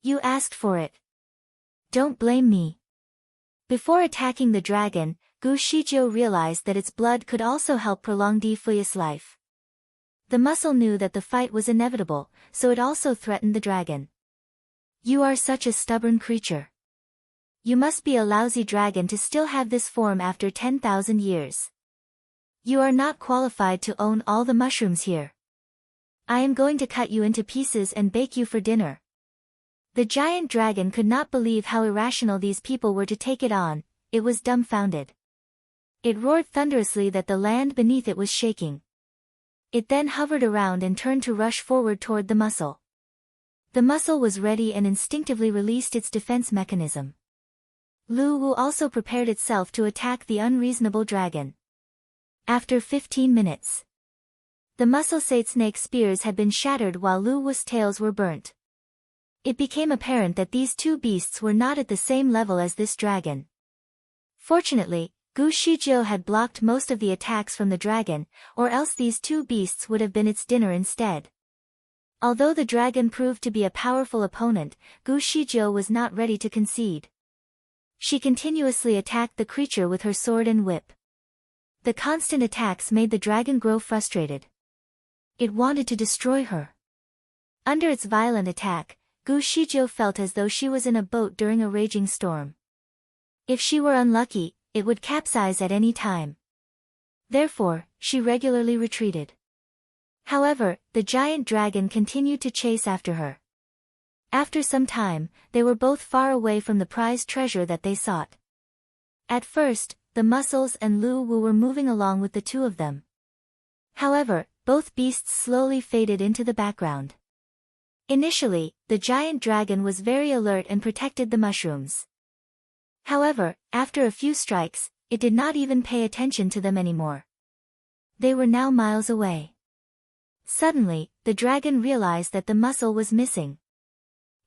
You asked for it. Don't blame me. Before attacking the dragon, Gu Shijiu realized that its blood could also help prolong Di Fui's life. The mussel knew that the fight was inevitable, so it also threatened the dragon. You are such a stubborn creature. You must be a lousy dragon to still have this form after 10,000 years. You are not qualified to own all the mushrooms here. I am going to cut you into pieces and bake you for dinner. The giant dragon could not believe how irrational these people were to take it on. It was dumbfounded. It roared thunderously that the land beneath it was shaking. It then hovered around and turned to rush forward toward the mussel. The mussel was ready and instinctively released its defense mechanism. Lu Wu also prepared itself to attack the unreasonable dragon. After 15 minutes. The mussel snake's spears had been shattered while Lu Wu's tails were burnt. It became apparent that these two beasts were not at the same level as this dragon. Fortunately, Gu Shijiu had blocked most of the attacks from the dragon, or else these two beasts would have been its dinner instead. Although the dragon proved to be a powerful opponent, Gu Shijiu was not ready to concede. She continuously attacked the creature with her sword and whip. The constant attacks made the dragon grow frustrated. It wanted to destroy her. Under its violent attack, Gu Shijiu felt as though she was in a boat during a raging storm. If she were unlucky, it would capsize at any time. Therefore, she regularly retreated. However, the giant dragon continued to chase after her. After some time, they were both far away from the prized treasure that they sought. At first, the mussels and Lu Wu were moving along with the two of them. However, both beasts slowly faded into the background. Initially, the giant dragon was very alert and protected the mushrooms. However, after a few strikes, it did not even pay attention to them anymore. They were now miles away. Suddenly, the dragon realized that the mussel was missing.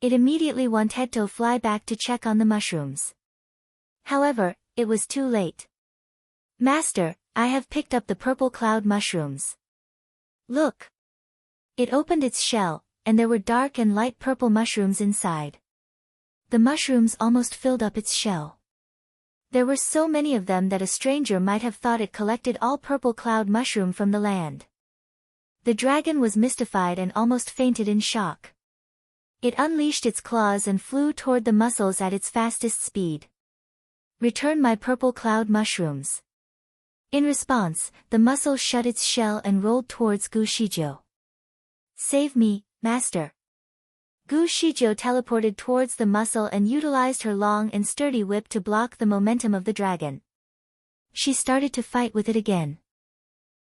It immediately wanted to fly back to check on the mushrooms. However, it was too late. Master, I have picked up the purple cloud mushrooms. Look. It opened its shell, and there were dark and light purple mushrooms inside. The mushrooms almost filled up its shell. There were so many of them that a stranger might have thought it collected all purple cloud mushroom from the land. The dragon was mystified and almost fainted in shock. It unleashed its claws and flew toward the mussels at its fastest speed. Return my purple cloud mushrooms. In response, the mussel shut its shell and rolled towards Gu Shijiu. Save me, master. Gu Shijiu teleported towards the mussel and utilized her long and sturdy whip to block the momentum of the dragon. She started to fight with it again.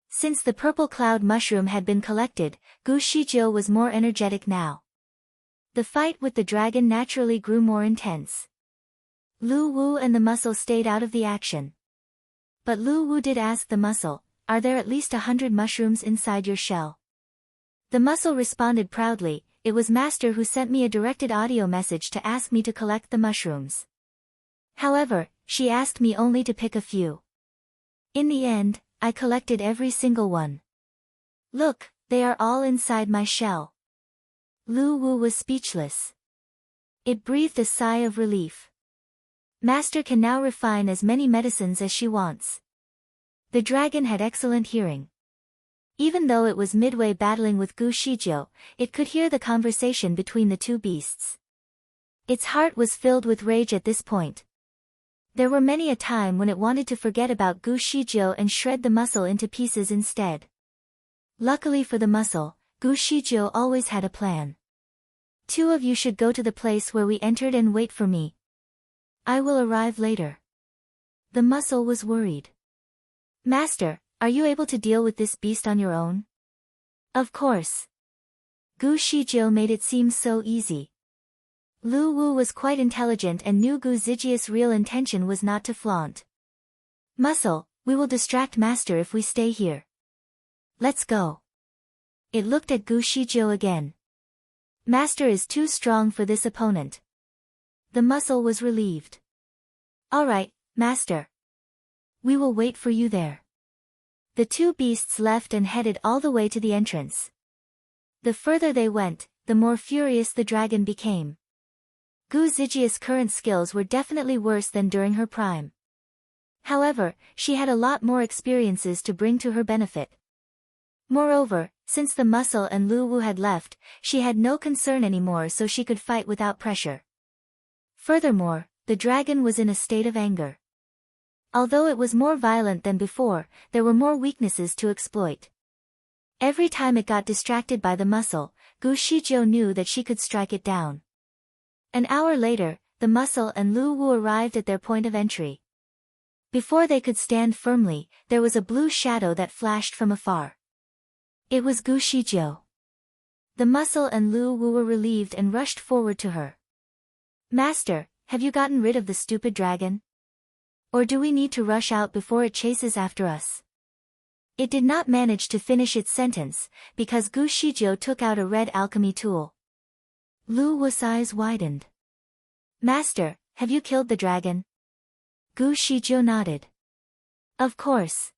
Since the purple cloud mushroom had been collected, Gu Shijiu was more energetic now. The fight with the dragon naturally grew more intense. Lu Wu and the mussel stayed out of the action. But Lu Wu did ask the mussel, are there at least 100 mushrooms inside your shell? The mussel responded proudly, it was master who sent me a directed audio message to ask me to collect the mushrooms. However, she asked me only to pick a few. In the end, I collected every single one. Look, they are all inside my shell. Lu Wu was speechless. It breathed a sigh of relief. Master can now refine as many medicines as she wants. The dragon had excellent hearing. Even though it was midway battling with Gu Shizhou, it could hear the conversation between the two beasts. Its heart was filled with rage at this point. There were many a time when it wanted to forget about Gu Shizhou and shred the muscle into pieces instead. Luckily for the muscle, Gu Shizhou always had a plan. Two of you should go to the place where we entered and wait for me. I will arrive later. The muscle was worried. Master, are you able to deal with this beast on your own? Of course. Gu Shizhou made it seem so easy. Lu Wu was quite intelligent and knew Gu Zijia's real intention was not to flaunt. Muscle, we will distract Master if we stay here. Let's go. It looked at Gu Shizhou again. Master is too strong for this opponent. The muscle was relieved. All right, Master. We will wait for you there. The two beasts left and headed all the way to the entrance. The further they went, the more furious the dragon became. Gu Zijia's current skills were definitely worse than during her prime. However, she had a lot more experiences to bring to her benefit. Moreover, since the muscle and Lu Wu had left, she had no concern anymore, so she could fight without pressure. Furthermore, the dragon was in a state of anger. Although it was more violent than before, there were more weaknesses to exploit. Every time it got distracted by the muscle, Gu Shizhou knew that she could strike it down. An hour later, the muscle and Lu Wu arrived at their point of entry. Before they could stand firmly, there was a blue shadow that flashed from afar. It was Gu Shizhou. The muscle and Lu Wu were relieved and rushed forward to her. Master, have you gotten rid of the stupid dragon? Or do we need to rush out before it chases after us? It did not manage to finish its sentence, because Gu Shizhou took out a red alchemy tool. Lu Wu's eyes widened. Master, have you killed the dragon? Gu Shizhou nodded. Of course.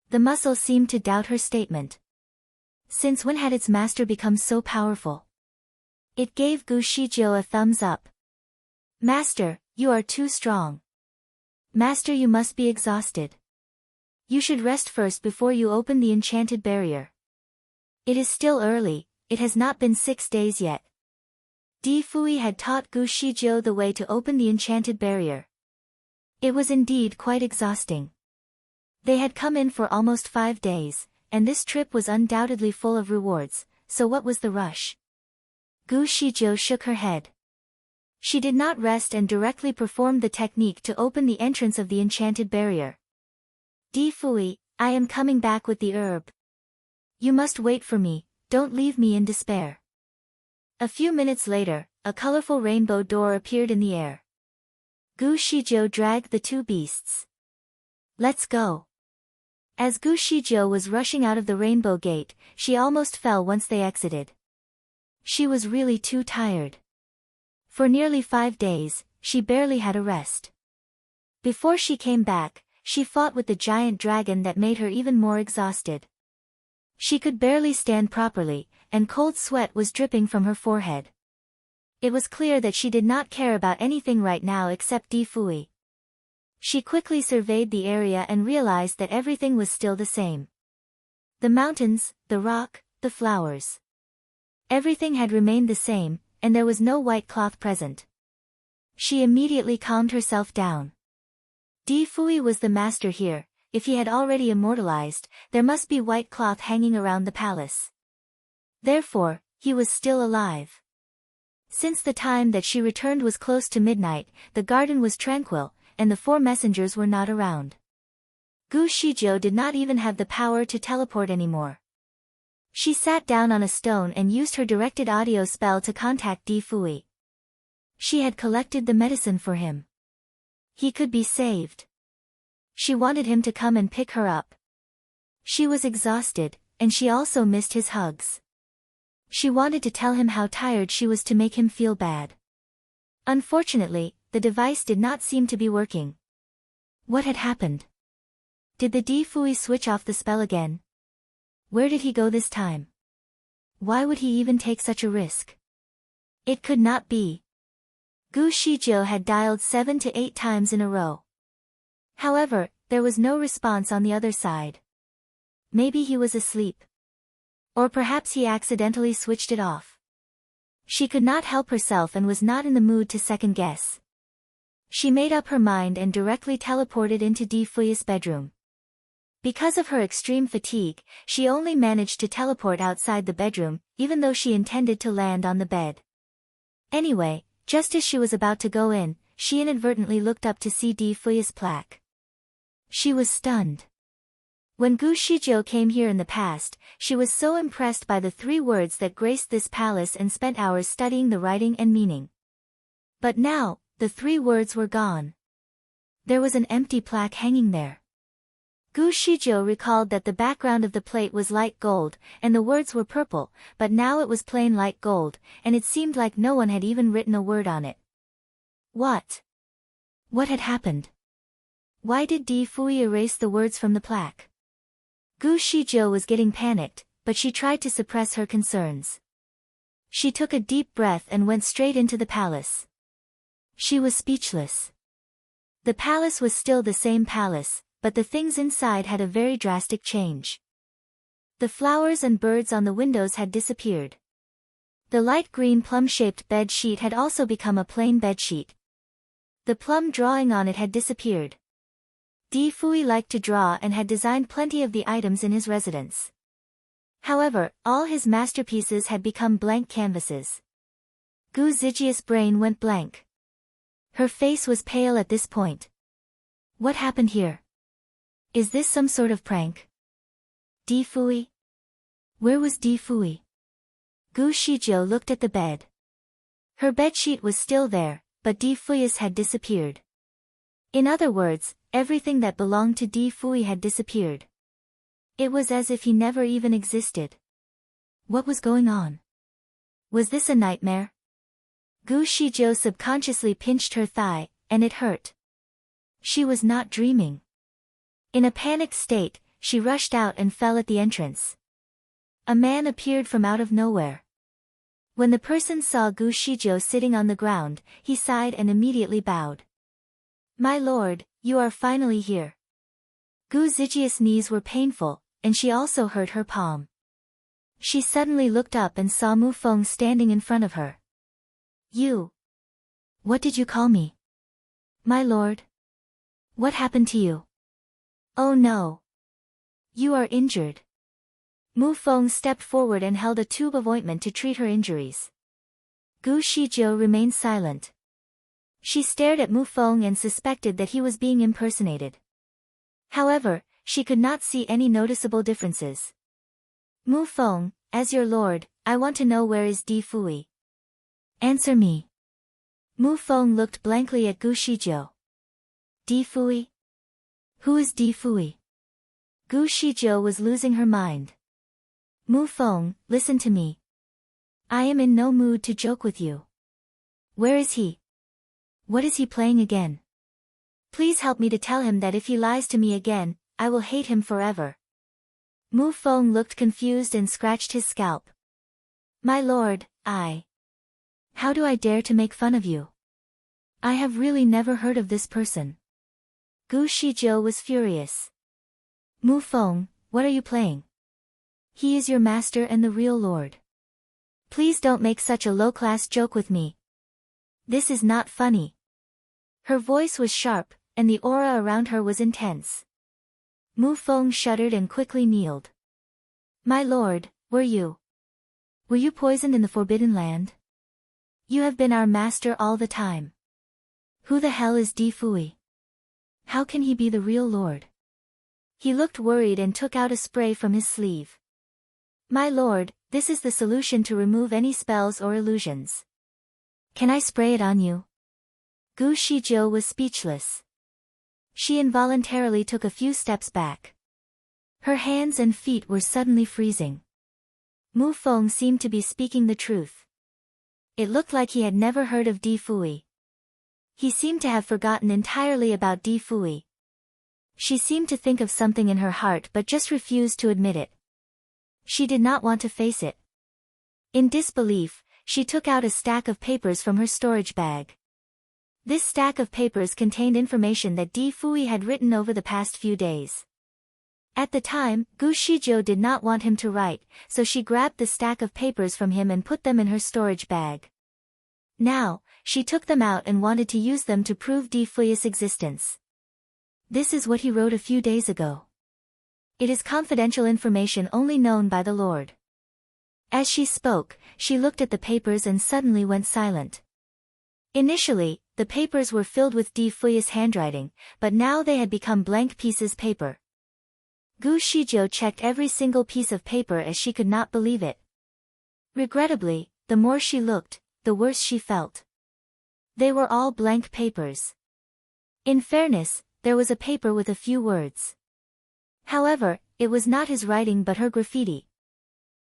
The muscle seemed to doubt her statement. Since when had its master become so powerful? It gave Gu Shizhou a thumbs up. Master, you are too strong. Master, you must be exhausted. You should rest first before you open the enchanted barrier. It is still early, it has not been 6 days yet. Di Fui had taught Gu Shizhou the way to open the enchanted barrier. It was indeed quite exhausting. They had come in for almost 5 days, and this trip was undoubtedly full of rewards, so what was the rush? Gu Shizhou shook her head. She did not rest and directly performed the technique to open the entrance of the enchanted barrier. Di Fui, I am coming back with the herb. You must wait for me, don't leave me in despair. A few minutes later, a colorful rainbow door appeared in the air. Gu Shizhou dragged the two beasts. Let's go. As Gu Shizhou was rushing out of the rainbow gate, she almost fell once they exited. She was really too tired. For nearly 5 days, she barely had a rest. Before she came back, she fought with the giant dragon that made her even more exhausted. She could barely stand properly, and cold sweat was dripping from her forehead. It was clear that she did not care about anything right now except Di Fui. She quickly surveyed the area and realized that everything was still the same. The mountains, the rock, the flowers. Everything had remained the same, and there was no white cloth present. She immediately calmed herself down. Di Fui was the master here. If he had already immortalized, there must be white cloth hanging around the palace. Therefore, he was still alive. Since the time that she returned was close to midnight, the garden was tranquil, and the 4 messengers were not around. Gu Shizhou did not even have the power to teleport anymore. She sat down on a stone and used her directed audio spell to contact Di Fui. She had collected the medicine for him. He could be saved. She wanted him to come and pick her up. She was exhausted, and she also missed his hugs. She wanted to tell him how tired she was to make him feel bad. Unfortunately, the device did not seem to be working. What had happened? Did the Di Fui switch off the spell again? Where did he go this time? Why would he even take such a risk? It could not be. Gu Shizhou had dialed 7 to 8 times in a row. However, there was no response on the other side. maybe he was asleep. Or perhaps he accidentally switched it off. She could not help herself and was not in the mood to second guess. She made up her mind and directly teleported into Di Fui's bedroom. Because of her extreme fatigue, she only managed to teleport outside the bedroom, even though she intended to land on the bed. Anyway, just as she was about to go in, she inadvertently looked up to see Di Fui's plaque. She was stunned. When Gu Shizhou came here in the past, she was so impressed by the 3 words that graced this palace and spent hours studying the writing and meaning. But now, the 3 words were gone. There was an empty plaque hanging there. Gu Shizhou recalled that the background of the plate was light gold, and the words were purple, but now it was plain light gold, and it seemed like no one had even written a word on it. What? What had happened? Why did Di Fui erase the words from the plaque? Gu Shizhou was getting panicked, but she tried to suppress her concerns. She took a deep breath and went straight into the palace. She was speechless. The palace was still the same palace, but the things inside had a very drastic change. The flowers and birds on the windows had disappeared. The light green plum-shaped bed sheet had also become a plain bed sheet. The plum drawing on it had disappeared. Di Fui liked to draw and had designed plenty of the items in his residence. However, all his masterpieces had become blank canvases. Gu Zijia's brain went blank. Her face was pale at this point. What happened here? Is this some sort of prank? Di Fui? Where was Di Fui? Gu Shizhou looked at the bed. Her bedsheet was still there, but Di Fui's had disappeared. In other words, everything that belonged to Di Fui had disappeared. It was as if he never even existed. What was going on? Was this a nightmare? Gu Shizhou subconsciously pinched her thigh, and it hurt. She was not dreaming. In a panicked state, she rushed out and fell at the entrance. A man appeared from out of nowhere. When the person saw Gu Shizhou sitting on the ground, he sighed and immediately bowed. My lord, you are finally here. Gu Zijia's knees were painful, and she also hurt her palm. She suddenly looked up and saw Mu Feng standing in front of her. You. What did you call me? My lord? What happened to you? Oh no. You are injured. Mu Feng stepped forward and held a tube of ointment to treat her injuries. Gu Shizhou remained silent. She stared at Mu Feng and suspected that he was being impersonated. However, she could not see any noticeable differences. Mu Feng, as your lord, I want to know where is Di Fui. Answer me. Mu Feng looked blankly at Gu Shizhou. Di Fui? Who is Di Fui? Gu Shizhou was losing her mind. Mu Feng, listen to me. I am in no mood to joke with you. Where is he? What is he playing again? Please help me to tell him that if he lies to me again, I will hate him forever. Mu Feng looked confused and scratched his scalp. My lord, How do I dare to make fun of you? I have really never heard of this person. Gu Shizhou was furious. Mu Feng, what are you playing? He is your master and the real lord. Please don't make such a low-class joke with me. This is not funny. Her voice was sharp, and the aura around her was intense. Mu Feng shuddered and quickly kneeled. My lord, were you poisoned in the Forbidden Land? You have been our master all the time. Who the hell is Di Fui? How can he be the real lord? He looked worried and took out a spray from his sleeve. My lord, this is the solution to remove any spells or illusions. Can I spray it on you? Gu Shizhou was speechless. She involuntarily took a few steps back. Her hands and feet were suddenly freezing. Mu Feng seemed to be speaking the truth. It looked like he had never heard of Di Fui. He seemed to have forgotten entirely about Di Fui. She seemed to think of something in her heart but just refused to admit it. She did not want to face it. In disbelief, she took out a stack of papers from her storage bag. This stack of papers contained information that Di Fui had written over the past few days. At the time, Gu Shizhou did not want him to write, so she grabbed the stack of papers from him and put them in her storage bag. Now, she took them out and wanted to use them to prove Di Fui's existence. This is what he wrote a few days ago. It is confidential information only known by the Lord. As she spoke, she looked at the papers and suddenly went silent. Initially, the papers were filled with Di Fui's handwriting, but now they had become blank pieces of paper. Gu Shizhou checked every single piece of paper as she could not believe it. Regrettably, the more she looked, the worse she felt. They were all blank papers. In fairness, there was a paper with a few words. However, it was not his writing but her graffiti.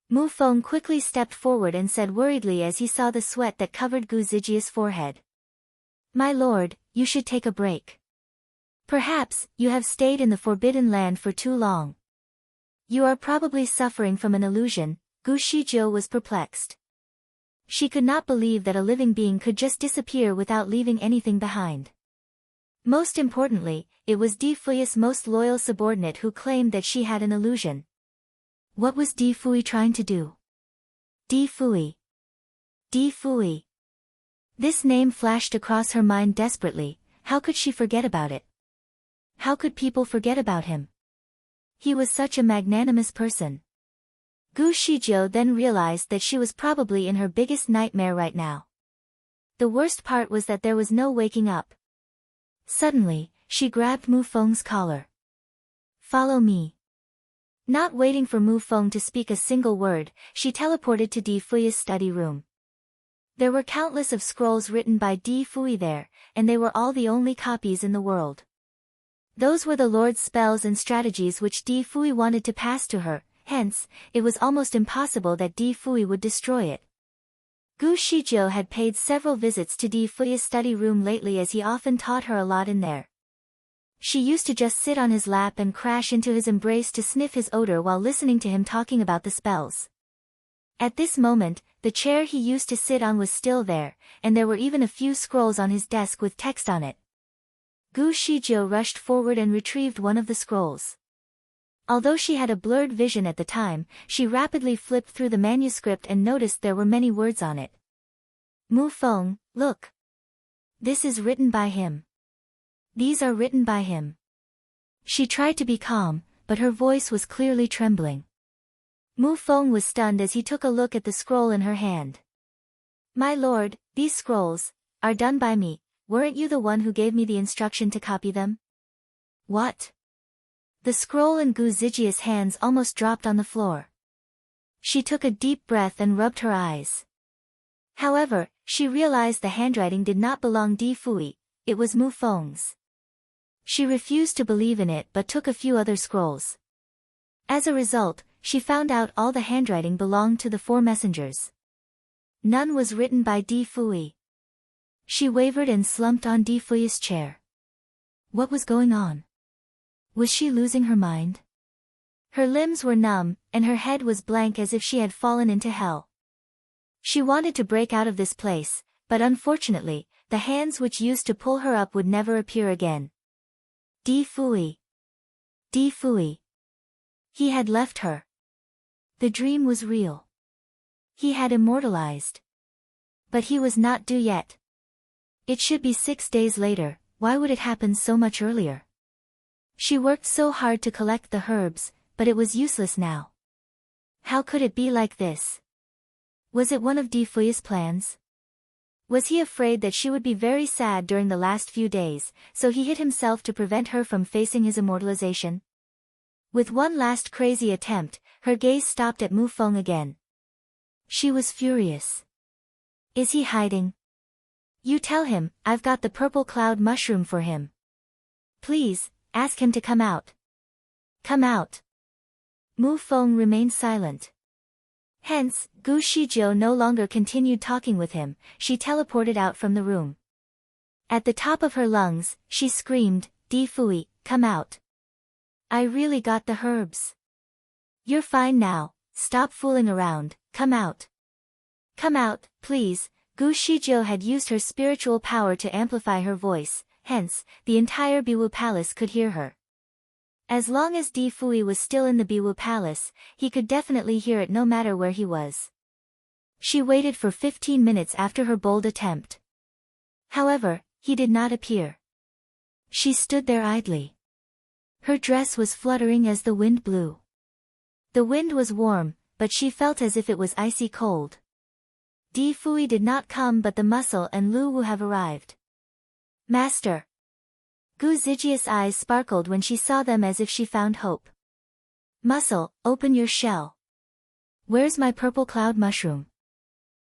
Mu Feng quickly stepped forward and said worriedly as he saw the sweat that covered Gu Zijia's forehead. "My lord, you should take a break. Perhaps, you have stayed in the Forbidden Land for too long. You are probably suffering from an illusion." Gu Shizhou was perplexed. She could not believe that a living being could just disappear without leaving anything behind. Most importantly, it was Di Fui's most loyal subordinate who claimed that she had an illusion. What was Di Fui trying to do? Di Fui. Di Fui. This name flashed across her mind desperately. How could she forget about it? How could people forget about him? He was such a magnanimous person. Gu Shizhou then realized that she was probably in her biggest nightmare right now. The worst part was that there was no waking up. Suddenly, she grabbed Mu Feng's collar. "Follow me." Not waiting for Mu Feng to speak a single word, she teleported to Di Fui's study room. There were countless of scrolls written by Di Fui there, and they were all the only copies in the world. Those were the Lord's spells and strategies which Di Fui wanted to pass to her, hence, it was almost impossible that Di Fui would destroy it. Gu Shizhou had paid several visits to Di Fui's study room lately as he often taught her a lot in there. She used to just sit on his lap and crash into his embrace to sniff his odor while listening to him talking about the spells. At this moment, the chair he used to sit on was still there, and there were even a few scrolls on his desk with text on it. Gu Shizhou rushed forward and retrieved one of the scrolls. Although she had a blurred vision at the time, she rapidly flipped through the manuscript and noticed there were many words on it. "Mu Feng, look. This is written by him. These are written by him." She tried to be calm, but her voice was clearly trembling. Mu Feng was stunned as he took a look at the scroll in her hand. "My lord, these scrolls are done by me. Weren't you the one who gave me the instruction to copy them?" "What?" The scroll in Gu Zijia's hands almost dropped on the floor. She took a deep breath and rubbed her eyes. However, she realized the handwriting did not belong Di Fui, it was Mu Feng's. She refused to believe in it but took a few other scrolls. As a result, she found out all the handwriting belonged to the four messengers. None was written by Di Fui. She wavered and slumped on Di Fui's chair. What was going on? Was she losing her mind? Her limbs were numb, and her head was blank as if she had fallen into hell. She wanted to break out of this place, but unfortunately, the hands which used to pull her up would never appear again. Di Fui. Di Fui. He had left her. The dream was real. He had immortalized. But he was not due yet. It should be 6 days later. Why would it happen so much earlier? She worked so hard to collect the herbs, but it was useless now. How could it be like this? Was it one of Di Fui's plans? Was he afraid that she would be very sad during the last few days, so he hid himself to prevent her from facing his immortalization? With one last crazy attempt, her gaze stopped at Mu Feng again. She was furious. Is he hiding? You tell him, I've got the purple cloud mushroom for him. Please, ask him to come out. Come out. Mu Feng remained silent. Hence, Gu Shizhou no longer continued talking with him, she teleported out from the room. At the top of her lungs, she screamed, Di Fui, come out. I really got the herbs. You're fine now, stop fooling around, come out. Come out, please. Gu Shizhou had used her spiritual power to amplify her voice, hence, the entire Biwu Palace could hear her. As long as Di Fui was still in the Biwu Palace, he could definitely hear it no matter where he was. She waited for 15 minutes after her bold attempt. However, he did not appear. She stood there idly. Her dress was fluttering as the wind blew. The wind was warm, but she felt as if it was icy cold. Di Fui did not come, but the Muscle and Lu Wu have arrived. Master. Gu Zijia's eyes sparkled when she saw them as if she found hope. Muscle, open your shell. Where's my purple cloud mushroom?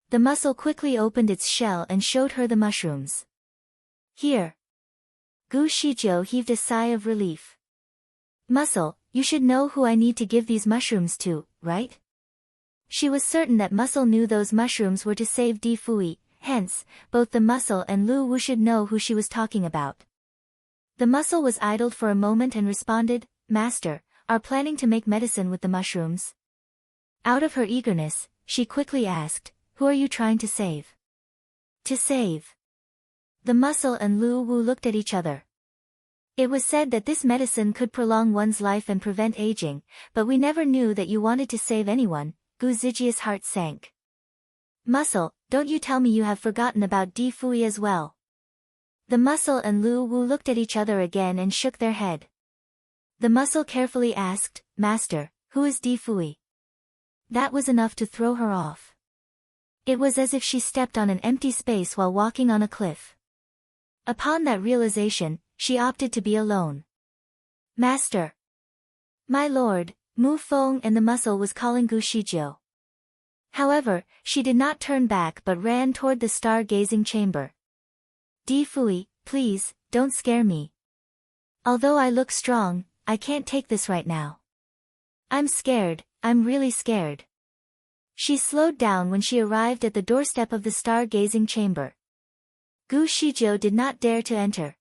The Muscle quickly opened its shell and showed her the mushrooms. Here. Gu Shijiu heaved a sigh of relief. Muscle, you should know who I need to give these mushrooms to, right? She was certain that Muscle knew those mushrooms were to save Di Fui, hence, both the Muscle and Lu Wu should know who she was talking about. The Muscle was idled for a moment and responded, Master, are planning to make medicine with the mushrooms. Out of her eagerness, she quickly asked, who are you trying to save? To save. The Muscle and Lu Wu looked at each other. It was said that this medicine could prolong one's life and prevent aging, but we never knew that you wanted to save anyone. Gu Zijia's heart sank. Muscle, don't you tell me you have forgotten about Di Fui as well. The Muscle and Lu Wu looked at each other again and shook their head. The Muscle carefully asked, Master, who is Di Fui? That was enough to throw her off. It was as if she stepped on an empty space while walking on a cliff. Upon that realization, she opted to be alone. Master. My lord, Mu Feng and the Muscle was calling Gu Shijiu. However, she did not turn back but ran toward the star-gazing chamber. Di Fui, please, don't scare me. Although I look strong, I can't take this right now. I'm scared, I'm really scared. She slowed down when she arrived at the doorstep of the star-gazing chamber. Gu Shijiu did not dare to enter.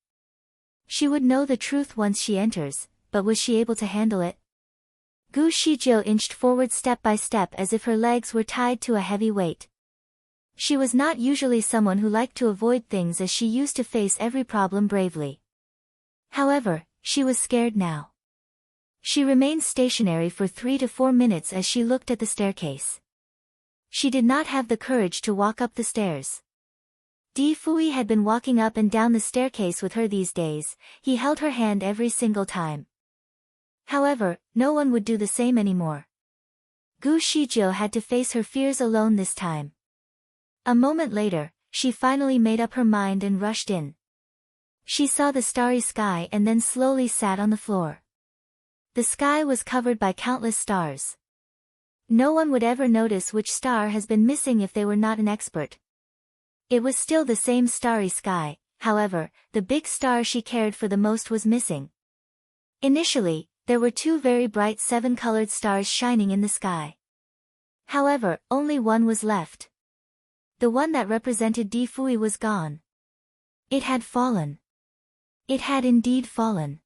She would know the truth once she enters, but was she able to handle it? Gu Shijiu inched forward step by step as if her legs were tied to a heavy weight. She was not usually someone who liked to avoid things, as she used to face every problem bravely. However, she was scared now. She remained stationary for 3 to 4 minutes as she looked at the staircase. She did not have the courage to walk up the stairs. Di Fui had been walking up and down the staircase with her these days. He held her hand every single time. However, no one would do the same anymore. Gu Shijiu had to face her fears alone this time. A moment later, she finally made up her mind and rushed in. She saw the starry sky and then slowly sat on the floor. The sky was covered by countless stars. No one would ever notice which star has been missing if they were not an expert. It was still the same starry sky, however, the big star she cared for the most was missing. Initially, there were 2 very bright 7-colored stars shining in the sky. However, only one was left. The one that represented Di Fui was gone. It had fallen. It had indeed fallen.